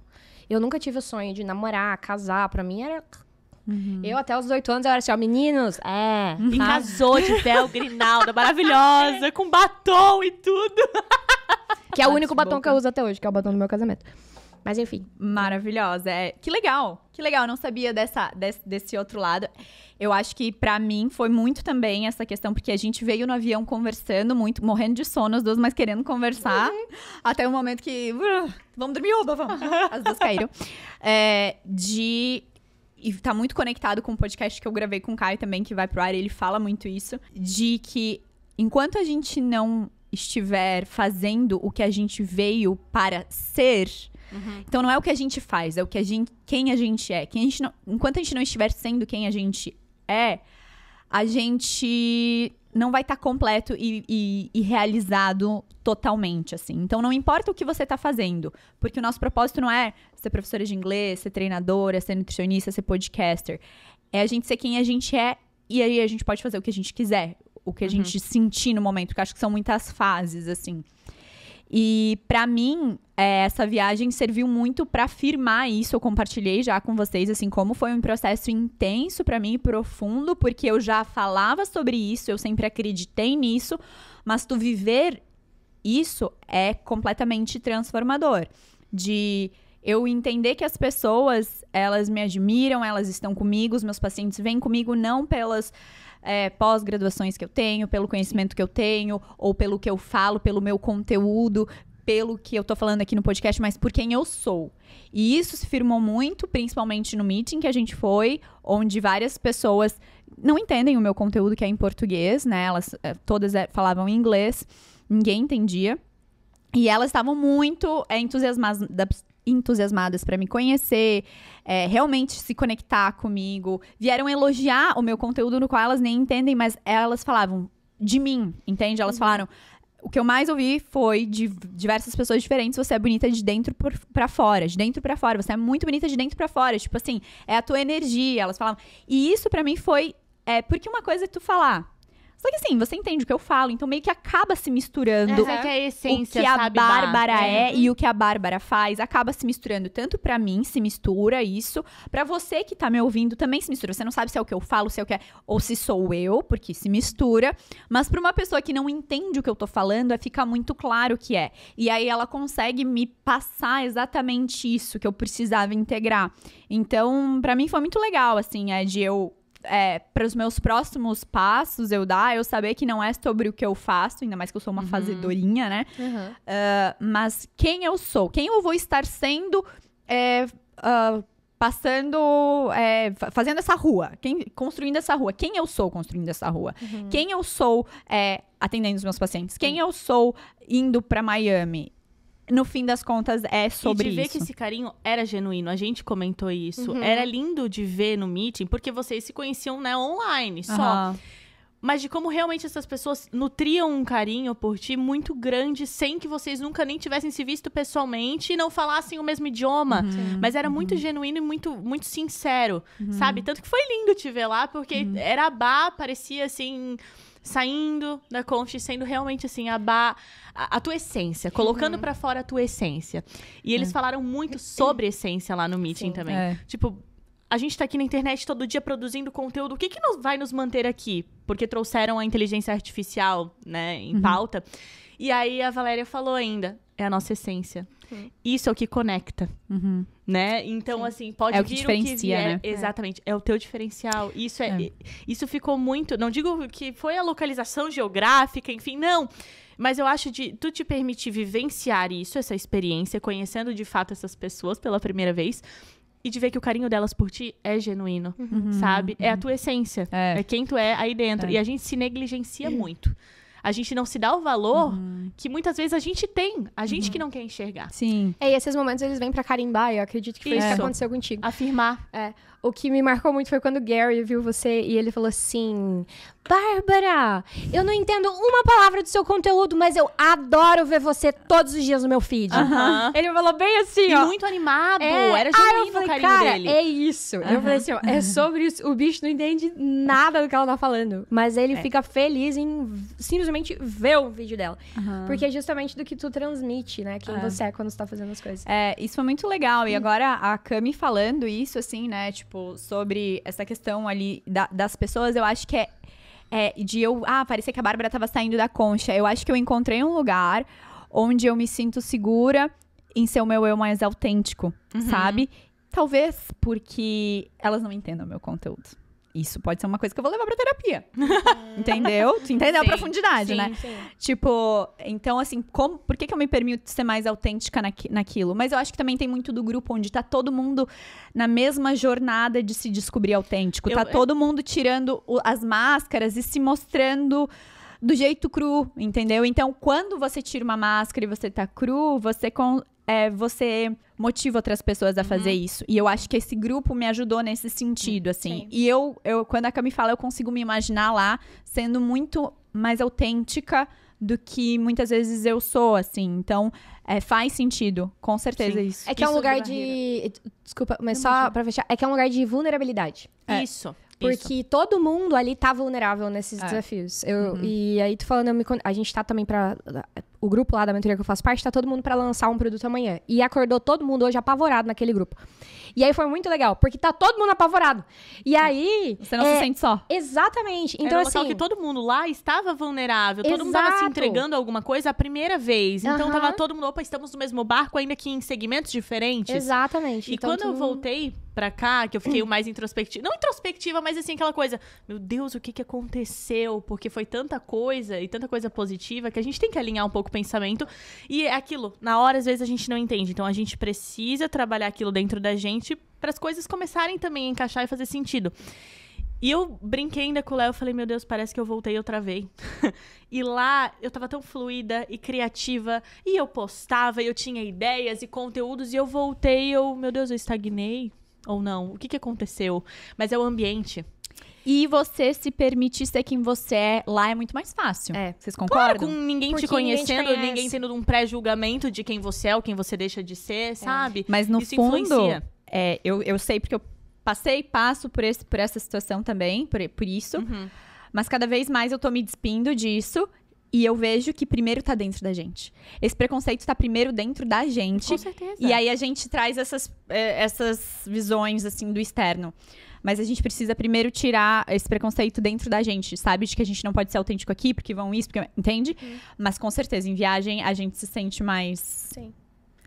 Eu nunca tive o sonho de namorar, casar. Pra mim era... Eu até os 18 anos eu era assim, ó, meninos, E casou de véu, grinalda, maravilhosa, com batom e tudo. Que é o único batom que eu uso até hoje, que é o batom do meu casamento. Mas enfim. Maravilhosa. Que legal. Que legal. Eu não sabia desse outro lado. Eu acho que pra mim foi muito também essa questão, porque a gente veio no avião conversando muito, morrendo de sono, as duas, mas querendo conversar. Até o momento que... vamos dormir, oba, vamos. As duas caíram. E tá muito conectado com o podcast que eu gravei com o Caio também, que vai pro ar, ele fala muito isso, de que enquanto a gente não estiver fazendo o que a gente veio para ser, então não é o que a gente faz, é o que quem a gente é. Enquanto a gente não estiver sendo quem a gente é, a gente não vai estar completo e realizado totalmente, assim. Então, não importa o que você tá fazendo, porque o nosso propósito não é ser professora de inglês, ser treinadora, ser nutricionista, ser podcaster. É a gente ser quem a gente é, e aí a gente pode fazer o que a gente quiser, o que a gente sentir no momento, porque eu acho que são muitas fases, assim. E pra mim, essa viagem serviu muito pra afirmar isso. Eu compartilhei já com vocês, assim, como foi um processo intenso pra mim, profundo, porque eu já falava sobre isso, eu sempre acreditei nisso, mas tu viver isso é completamente transformador. De eu entender que as pessoas, elas me admiram, elas estão comigo, os meus pacientes vêm comigo não pelas... pós-graduações que eu tenho, pelo conhecimento que eu tenho, ou pelo que eu falo, pelo meu conteúdo, pelo que eu tô falando aqui no podcast, mas por quem eu sou. E isso se firmou muito, principalmente no meeting que a gente foi, onde várias pessoas não entendem o meu conteúdo, que é em português, né? Elas todas falavam inglês, ninguém entendia. E elas estavam muito entusiasmadas para me conhecer, realmente se conectar comigo, vieram elogiar o meu conteúdo, no qual elas nem entendem, mas elas falavam de mim, entende? Elas falaram, o que eu mais ouvi foi de diversas pessoas diferentes, você é bonita de dentro pra fora, você é muito bonita de dentro pra fora, tipo assim, é a tua energia, elas falavam. E isso pra mim foi, porque uma coisa é tu falar, Só que assim, você entende o que eu falo, então meio que acaba se misturando. Essa que é a essência, o que a sabe, Bárbara e o que a Bárbara faz, acaba se misturando. Tanto pra mim, se mistura isso. Pra você que tá me ouvindo, também se mistura. Você não sabe se é o que eu falo, se é o que é... Ou se sou eu, porque se mistura. Mas pra uma pessoa que não entende o que eu tô falando, fica muito claro o que é. E aí ela consegue me passar exatamente isso que eu precisava integrar. Então, pra mim foi muito legal, assim, de eu... para os meus próximos passos eu saber que não é sobre o que eu faço, ainda mais que eu sou uma fazedorinha, né? Mas quem eu sou, quem eu vou estar sendo fazendo essa rua, construindo essa rua, quem eu sou construindo essa rua, quem eu sou atendendo os meus pacientes, quem eu sou indo para Miami. No fim das contas, é sobre isso. E de ver que esse carinho era genuíno. A gente comentou isso. Era lindo de ver no meeting, porque vocês se conheciam, né, online, só. Mas de como realmente essas pessoas nutriam um carinho por ti muito grande, sem que vocês nunca nem tivessem se visto pessoalmente e não falassem o mesmo idioma. Mas era muito genuíno e muito, muito sincero, sabe? Tanto que foi lindo te ver lá, porque era a Bá, parecia assim... Saindo da Concha e sendo realmente, assim, a tua essência. Colocando pra fora a tua essência. E eles falaram muito sobre essência lá no meeting também. Tipo, a gente tá aqui na internet todo dia produzindo conteúdo. O que vai nos manter aqui? Porque trouxeram a inteligência artificial, né, em pauta. E aí a Valéria falou ainda, é a nossa essência. Isso é o que conecta, né? Então, assim, pode vir o que diferencia, vier, né? Exatamente, é o teu diferencial. Isso ficou muito... Não digo que foi a localização geográfica, enfim, não. Mas eu acho de tu te permitir vivenciar isso, essa experiência, conhecendo de fato essas pessoas pela primeira vez... E de ver que o carinho delas por ti é genuíno, sabe? É a tua essência, é quem tu é aí dentro. E a gente se negligencia muito. A gente não se dá o valor que muitas vezes a gente tem. A gente que não quer enxergar. Sim. E esses momentos eles vêm pra carimbar. Eu acredito que foi isso que aconteceu contigo. Afirmar. O que me marcou muito foi quando o Gary viu você e ele falou assim... Bárbara, eu não entendo uma palavra do seu conteúdo, mas eu adoro ver você todos os dias no meu feed. Ele falou bem assim, ó. E muito animado. Era genuíno o carinho dele. É isso. Eu falei assim, ó, é sobre isso. O bicho não entende nada do que ela tá falando. Mas ele fica feliz em simplesmente ver o vídeo dela. Porque é justamente do que tu transmite, né? Quem você é quando você tá fazendo as coisas. Isso foi muito legal. E agora a Cami falando isso, assim, né? Tipo, sobre essa questão ali das pessoas, eu acho que parecia que a Bárbara tava saindo da Concha. Eu acho que eu encontrei um lugar onde eu me sinto segura em ser o meu eu mais autêntico, sabe? Talvez porque elas não entendam o meu conteúdo. Isso pode ser uma coisa que eu vou levar pra terapia. Entendeu? Tu entendeu a profundidade, né? Sim. Tipo, então assim, por que eu me permito ser mais autêntica naquilo? Mas eu acho que também tem muito do grupo onde tá todo mundo na mesma jornada de se descobrir autêntico. Todo mundo tirando as máscaras e se mostrando do jeito cru, entendeu? Então, quando você tira uma máscara e você tá cru, você motiva outras pessoas a fazer isso. E eu acho que esse grupo me ajudou nesse sentido, assim. Sim. E eu, quando a Cami fala, eu consigo me imaginar lá sendo muito mais autêntica do que muitas vezes eu sou, assim. Então, faz sentido, com certeza. Sim. Isso. É que é um lugar de... Desculpa, mas só pra fechar. É que é um lugar de vulnerabilidade. Isso. Porque todo mundo ali tá vulnerável nesses desafios. E aí, tu falando, a gente tá também pra... O grupo lá da mentoria que eu faço parte, tá todo mundo pra lançar um produto amanhã. E acordou todo mundo hoje apavorado naquele grupo. E aí foi muito legal, porque tá todo mundo apavorado. E aí... Você não se sente só. Exatamente. Então, era um local que todo mundo lá estava vulnerável. Todo mundo tava se entregando alguma coisa a primeira vez. Então tava todo mundo, opa, estamos no mesmo barco, ainda que em segmentos diferentes. Exatamente. E então, quando eu voltei pra cá, que eu fiquei mais introspectiva. Não introspectiva, mas assim, aquela coisa. Meu Deus, o que aconteceu? Porque foi tanta coisa e tanta coisa positiva que a gente tem que alinhar um pouco o pensamento. E é aquilo, na hora, às vezes, a gente não entende. Então, a gente precisa trabalhar aquilo dentro da gente para as coisas começarem também a encaixar e fazer sentido. E eu brinquei ainda com o Léo, falei, meu Deus, parece que eu voltei e eu travei. E lá, eu tava tão fluida e criativa, e eu postava, e eu tinha ideias e conteúdos, e eu voltei, meu Deus, eu estagnei ou não? O que aconteceu? Mas é o ambiente. E você se permitir ser quem você é, lá é muito mais fácil. Vocês concordam? Claro, com ninguém te conhecendo, ninguém tendo um pré-julgamento de quem você é ou quem você deixa de ser, sabe? Mas no isso fundo, influencia. Eu sei porque eu passo por essa situação também, por isso. Mas cada vez mais eu tô me despindo disso. E eu vejo que primeiro tá dentro da gente. Esse preconceito tá primeiro dentro da gente. Com certeza. E aí a gente traz essas visões, assim, do externo. Mas a gente precisa primeiro tirar esse preconceito dentro da gente, sabe? De que a gente não pode ser autêntico aqui, porque vão isso, porque... Entende? Mas com certeza, em viagem, a gente se sente mais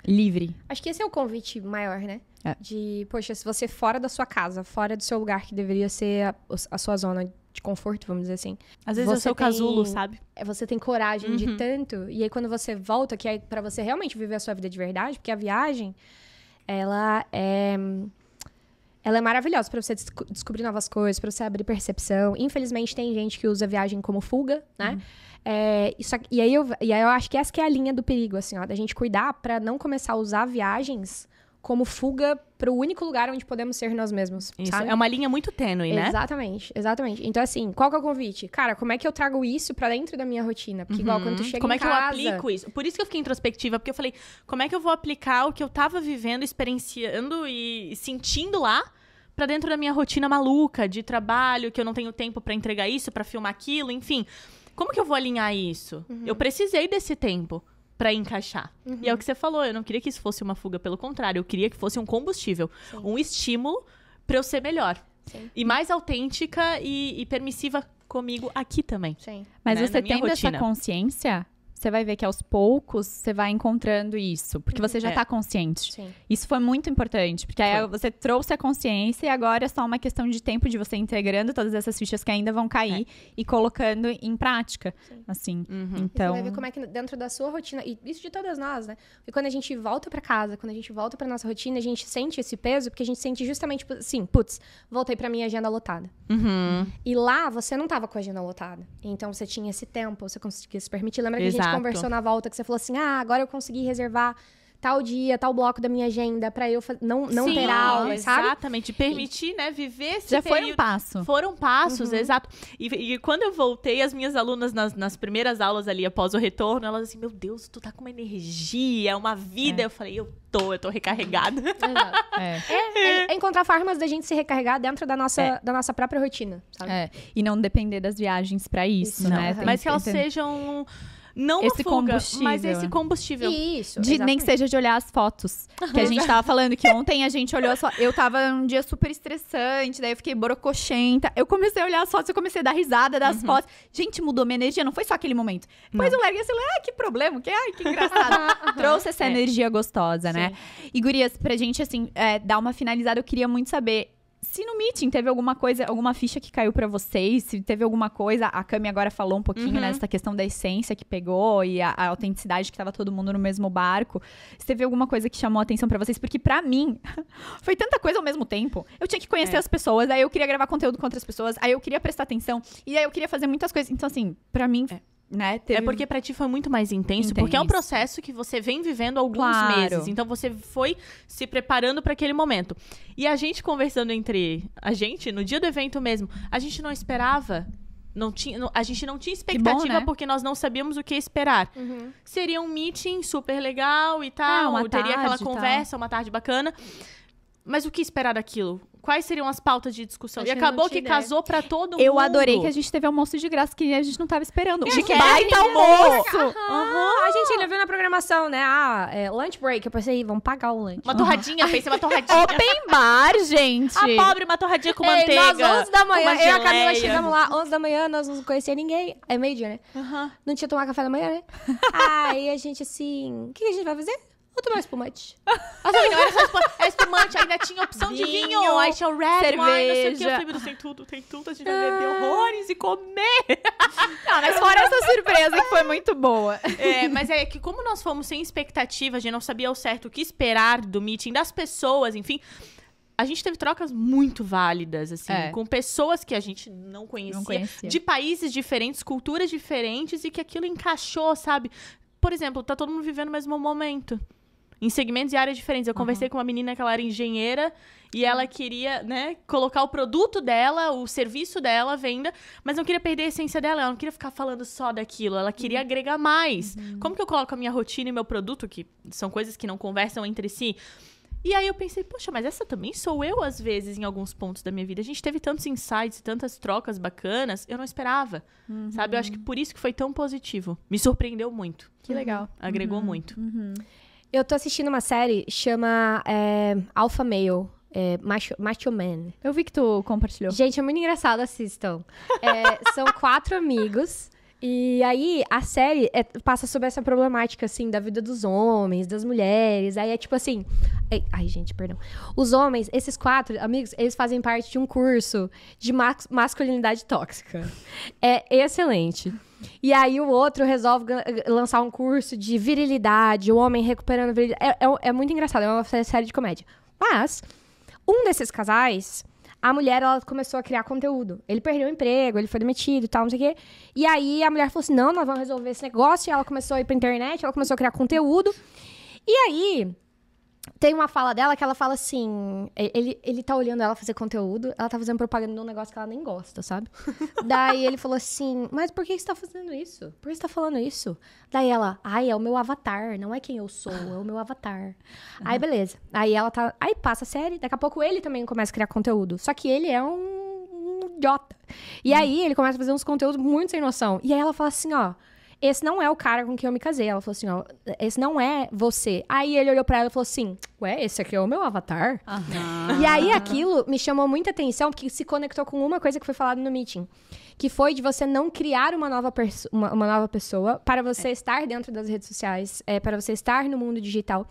livre. Acho que esse é o convite maior, né? É. Poxa, se você fora da sua casa, fora do seu lugar, que deveria ser a sua zona de conforto, vamos dizer assim. Às vezes é o seu casulo, sabe? Você tem coragem de tanto. E aí, quando você volta, que é pra você realmente viver a sua vida de verdade, porque a viagem, ela é maravilhosa pra você descobrir novas coisas, pra você abrir percepção. Infelizmente, tem gente que usa a viagem como fuga, né? E aí eu acho que essa que é a linha do perigo, assim, ó, da gente cuidar pra não começar a usar viagens como fuga pro único lugar onde podemos ser nós mesmos, Isso, sabe? é uma linha muito tênue, né? Exatamente. Então, assim, qual que é o convite? Cara, como é que eu trago isso pra dentro da minha rotina? Porque igual quando tu chega como em casa... Como é que eu aplico isso? Por isso que eu fiquei introspectiva, porque eu falei, como é que eu vou aplicar o que eu tava vivendo, experienciando e sentindo lá pra dentro da minha rotina maluca de trabalho, que eu não tenho tempo pra entregar isso, pra filmar aquilo, enfim. Como que eu vou alinhar isso? Eu precisei desse tempo pra encaixar. E é o que você falou, eu não queria que isso fosse uma fuga, pelo contrário, eu queria que fosse um combustível, um estímulo pra eu ser melhor. E mais autêntica e permissiva comigo aqui também. Mas né, você na minha tendo essa rotina. consciência, você vai ver que aos poucos você vai encontrando isso. Porque você já tá consciente. Sim. Isso foi muito importante. Porque aí você trouxe a consciência e agora é só uma questão de tempo de você integrando todas essas fichas que ainda vão cair e colocando em prática. Assim. Então... Você vai ver como é que dentro da sua rotina, e isso de todas nós, né? E quando a gente volta pra casa, quando a gente volta pra nossa rotina, a gente sente esse peso, porque a gente sente justamente, assim, putz, voltei pra minha agenda lotada. E lá, você não tava com a agenda lotada. Então, você tinha esse tempo, você conseguia se permitir. Lembra que a gente conversou na volta, que você falou assim, agora eu consegui reservar tal dia, tal bloco da minha agenda pra eu não ter aula, sabe? Exatamente. Permitir, né, viver esse já período. foi um passo. Foram passos, exato. E quando eu voltei, as minhas alunas, nas primeiras aulas ali, após o retorno, elas assim, meu Deus, tu tá com uma energia, uma vida. Eu falei, eu tô recarregada. Exato. É encontrar formas da gente se recarregar dentro da nossa própria rotina, sabe? E não depender das viagens pra isso, né? Mas que elas sejam... Não esse uma fuga, combustível. mas esse combustível. Isso, nem que seja de olhar as fotos. Que a gente tava falando que ontem a gente olhou as fotos. Eu tava um dia super estressante, daí eu fiquei borocochenta. Eu comecei a olhar as fotos, eu comecei a dar risada das fotos. Gente, mudou minha energia, não foi só aquele momento. Depois eu larguei assim, que problema, que engraçado. Trouxe essa energia gostosa, né? E gurias, pra gente, assim, dar uma finalizada, eu queria muito saber... Se no meeting teve alguma coisa, alguma ficha que caiu pra vocês, se teve alguma coisa, a Cami agora falou um pouquinho, né, dessa questão da essência que pegou e a autenticidade que tava todo mundo no mesmo barco. Se teve alguma coisa que chamou a atenção pra vocês, porque pra mim, foi tanta coisa ao mesmo tempo. Eu tinha que conhecer as pessoas, aí eu queria gravar conteúdo com outras pessoas, aí eu queria prestar atenção, e aí eu queria fazer muitas coisas. Então, assim, pra mim... Né, É porque pra ti foi muito mais intenso, porque é um processo que você vem vivendo há alguns meses. Então você foi se preparando pra aquele momento. E a gente conversando entre a gente, no dia do evento mesmo, a gente não esperava. A gente não tinha expectativa, bom, né? porque nós não sabíamos o que esperar. Seria um meeting super legal e tal, teria aquela conversa, uma tarde bacana. Mas o que esperar daquilo? Quais seriam as pautas de discussão? E acabou que casou pra todo mundo. Eu adorei que a gente teve almoço de graça, que a gente não tava esperando. Baita almoço! A gente ainda viu na programação, né? Lunch break. Eu pensei, vamos pagar o lunch. Uma torradinha, pensei uma torradinha. Open bar, gente! A pobre, uma torradinha com manteiga. Nós, 11 da manhã, eu e a Camila geleia. chegamos lá, 11 da manhã, nós não conhecia ninguém. É meio-dia, né? Não tinha tomado café da manhã, né? Aí a gente assim, o que a gente vai fazer? Vou tomar espumante. Não era só espumante, ainda tinha opção de vinho. Aí tinha o red wine, não sei o que. Eu falei, tem tudo. A gente vai beber horrores e comer. Não, mas fora essa surpresa que foi muito boa. Mas é que como nós fomos sem expectativa, a gente não sabia ao certo o que esperar do meeting, das pessoas, enfim... A gente teve trocas muito válidas, assim, com pessoas que a gente não conhecia. De países diferentes, culturas diferentes, e que aquilo encaixou, sabe? Por exemplo, tá todo mundo vivendo o mesmo momento. Em segmentos e áreas diferentes. Eu conversei com uma menina que ela era engenheira e ela queria, né, colocar o produto dela, o serviço dela, a venda, mas não queria perder a essência dela. Ela não queria ficar falando só daquilo. Ela queria agregar mais. Como que eu coloco a minha rotina e meu produto, que são coisas que não conversam entre si? E aí eu pensei, poxa, mas essa também sou eu, às vezes, em alguns pontos da minha vida. A gente teve tantos insights, tantas trocas bacanas, eu não esperava, sabe? Eu acho que por isso que foi tão positivo. Me surpreendeu muito. Que legal. Agregou muito. Eu tô assistindo uma série, chama Alpha Male. Macho Man. Eu vi que tu compartilhou. Gente, é muito engraçado, assistam. São 4 amigos. E aí, a série passa sobre essa problemática, assim, da vida dos homens, das mulheres. Aí é tipo assim... Ai, gente, perdão. Os homens, esses 4 amigos, eles fazem parte de um curso de masculinidade tóxica. É excelente. E aí, o outro resolve lançar um curso de virilidade, o homem recuperando virilidade. É muito engraçado, é uma série de comédia. Mas, um desses casais... A mulher, ela começou a criar conteúdo. Ele perdeu o emprego, ele foi demitido e tal, não sei o quê. E aí, a mulher falou assim, não, nós vamos resolver esse negócio. E ela começou a ir pra internet, ela começou a criar conteúdo. E aí, tem uma fala dela que ela fala assim... Ele tá olhando ela fazer conteúdo, ela tá fazendo propaganda de um negócio que ela nem gosta, sabe? Daí, ele falou assim, mas por que você tá fazendo isso? Por que você tá falando isso? Daí ela, é o meu avatar, não é quem eu sou, é o meu avatar. Aí, beleza. Aí ela tá... Aí passa a série, daqui a pouco ele também começa a criar conteúdo. Só que ele é um idiota. E aí, ele começa a fazer uns conteúdos muito sem noção. E aí ela fala assim, esse não é o cara com quem eu me casei. Ela falou assim, esse não é você. Aí ele olhou pra ela e falou assim, ué, esse aqui é o meu avatar? E aí aquilo me chamou muita atenção, porque se conectou com uma coisa que foi falada no meeting. Que foi de você não criar uma nova pessoa para você estar dentro das redes sociais, para você estar no mundo digital.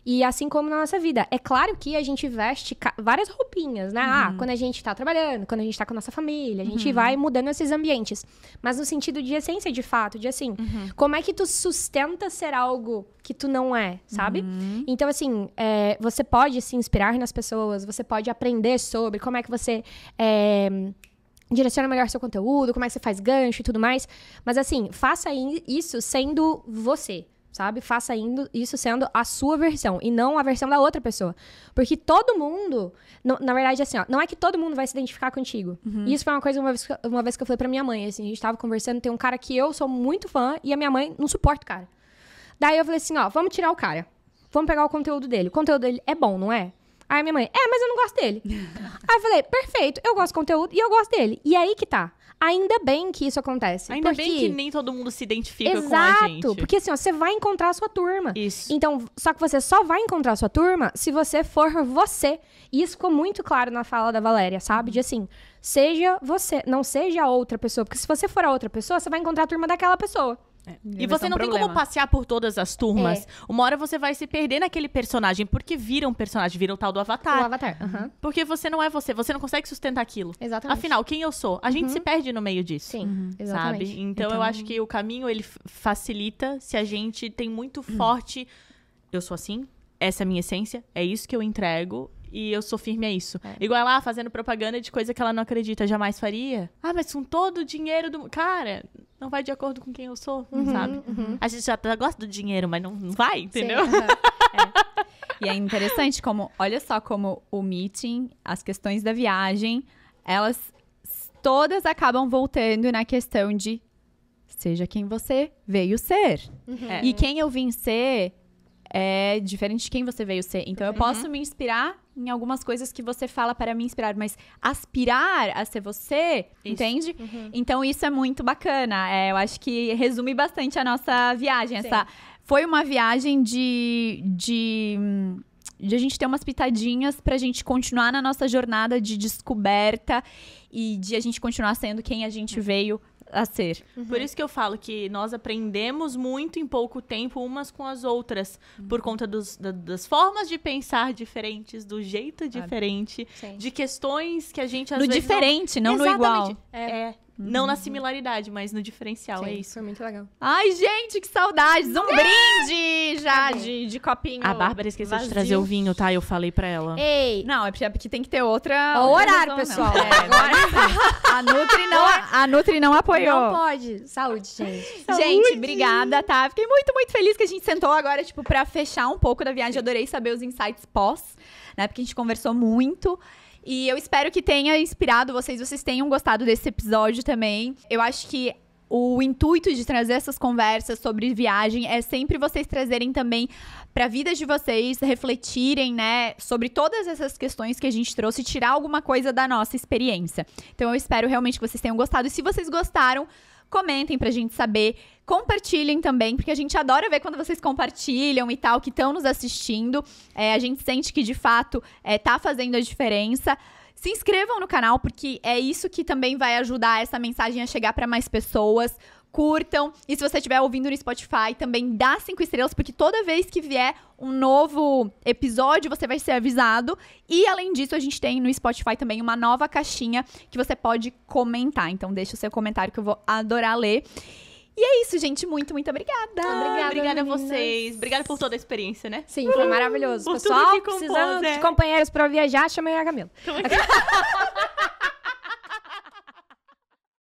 E assim como na nossa vida. É claro que a gente veste várias roupinhas, né? Quando a gente tá trabalhando, quando a gente tá com a nossa família, a gente vai mudando esses ambientes. Mas no sentido de essência, de fato, de assim, como é que tu sustenta ser algo que tu não é, sabe? Então, assim, você pode se inspirar nas pessoas, você pode aprender sobre como é que você... direciona melhor seu conteúdo, como é que você faz gancho e tudo mais. Mas, assim, faça isso sendo você, sabe? Faça isso sendo a sua versão e não a versão da outra pessoa. Porque todo mundo... Na verdade, assim, não é que todo mundo vai se identificar contigo. E isso foi uma coisa, uma vez que eu falei pra minha mãe, assim, a gente tava conversando, tem um cara que eu sou muito fã e a minha mãe não suporta o cara. Daí eu falei assim, vamos tirar o cara. Vamos pegar o conteúdo dele. O conteúdo dele é bom, não é? Aí a minha mãe, mas eu não gosto dele. Aí eu falei, perfeito, eu gosto do conteúdo e eu gosto dele. E aí que tá. Ainda bem que isso acontece. Ainda bem que nem todo mundo se identifica com a gente. Exato, porque assim, você vai encontrar a sua turma. Isso. Então, só que você só vai encontrar a sua turma se você for você. E isso ficou muito claro na fala da Valéria, sabe? De assim, seja você, não seja a outra pessoa. Porque se você for a outra pessoa, você vai encontrar a turma daquela pessoa. E você não tem como passear por todas as turmas. Uma hora você vai se perder naquele personagem. Porque vira um personagem, vira o tal do avatar. O avatar. Porque você não é você não consegue sustentar aquilo. Exatamente. Afinal, quem eu sou? A gente se perde no meio disso. Sim, exatamente. Sabe? Então, eu acho que o caminho, ele facilita se a gente tem muito forte... Eu sou assim, essa é a minha essência, é isso que eu entrego... E eu sou firme a isso. Igual ela fazendo propaganda de coisa que ela não acredita, jamais faria. Mas com todo o dinheiro do... Cara, não vai de acordo com quem eu sou, sabe? A gente já gosta do dinheiro, mas não vai, entendeu? Sim, E é interessante como... Olha só como o meeting, as questões da viagem, elas todas acabam voltando na questão de... Seja quem você veio ser. E quem eu vim ser... é diferente de quem você veio ser. Então, eu posso me inspirar em algumas coisas que você fala para me inspirar, mas aspirar a ser você, entende? Então, isso é muito bacana. Eu acho que resume bastante a nossa viagem. Foi uma viagem de a gente ter umas pitadinhas pra gente continuar na nossa jornada de descoberta e de a gente continuar sendo quem a gente veio a ser. Por isso que eu falo que nós aprendemos muito em pouco tempo umas com as outras, por conta das formas de pensar diferentes, do jeito diferente, de questões que a gente às vezes... No diferente, não no igual. Não na similaridade, mas no diferencial, é isso. Foi muito legal. Ai, gente, que saudades! Um brinde já de copinho. A Bárbara esqueceu de trazer o vinho, tá? Eu falei pra ela. Ei! Não, é porque tem que ter outra... O horário, pessoal. A Nutri não apoiou. Não pode. Saúde, gente. Gente, obrigada, tá? Fiquei muito, muito feliz que a gente sentou agora, tipo, pra fechar um pouco da viagem. Adorei saber os insights pós, né? Porque a gente conversou muito. E eu espero que tenha inspirado vocês tenham gostado desse episódio também. Eu acho que O intuito de trazer essas conversas sobre viagem é sempre vocês trazerem também para a vida de vocês, refletirem, né, sobre todas essas questões que a gente trouxe e tirar alguma coisa da nossa experiência. Então eu espero realmente que vocês tenham gostado. E se vocês gostaram, comentem pra gente saber. Compartilhem também, porque a gente adora ver quando vocês compartilham e tal, que estão nos assistindo. A gente sente que, de fato, tá fazendo a diferença. Se inscrevam no canal, porque é isso que também vai ajudar essa mensagem a chegar para mais pessoas. Curtam. E se você estiver ouvindo no Spotify, também dá 5 estrelas, porque toda vez que vier um novo episódio, você vai ser avisado. E, além disso, a gente tem no Spotify também uma nova caixinha que você pode comentar. Então, deixa o seu comentário que eu vou adorar ler. E é isso, gente. Muito, muito obrigada. Obrigada a vocês. Obrigada por toda a experiência, né? Sim, foi maravilhoso. Por Pessoal, tudo que compôs, precisando de companheiros pra viajar, chamei a Camila.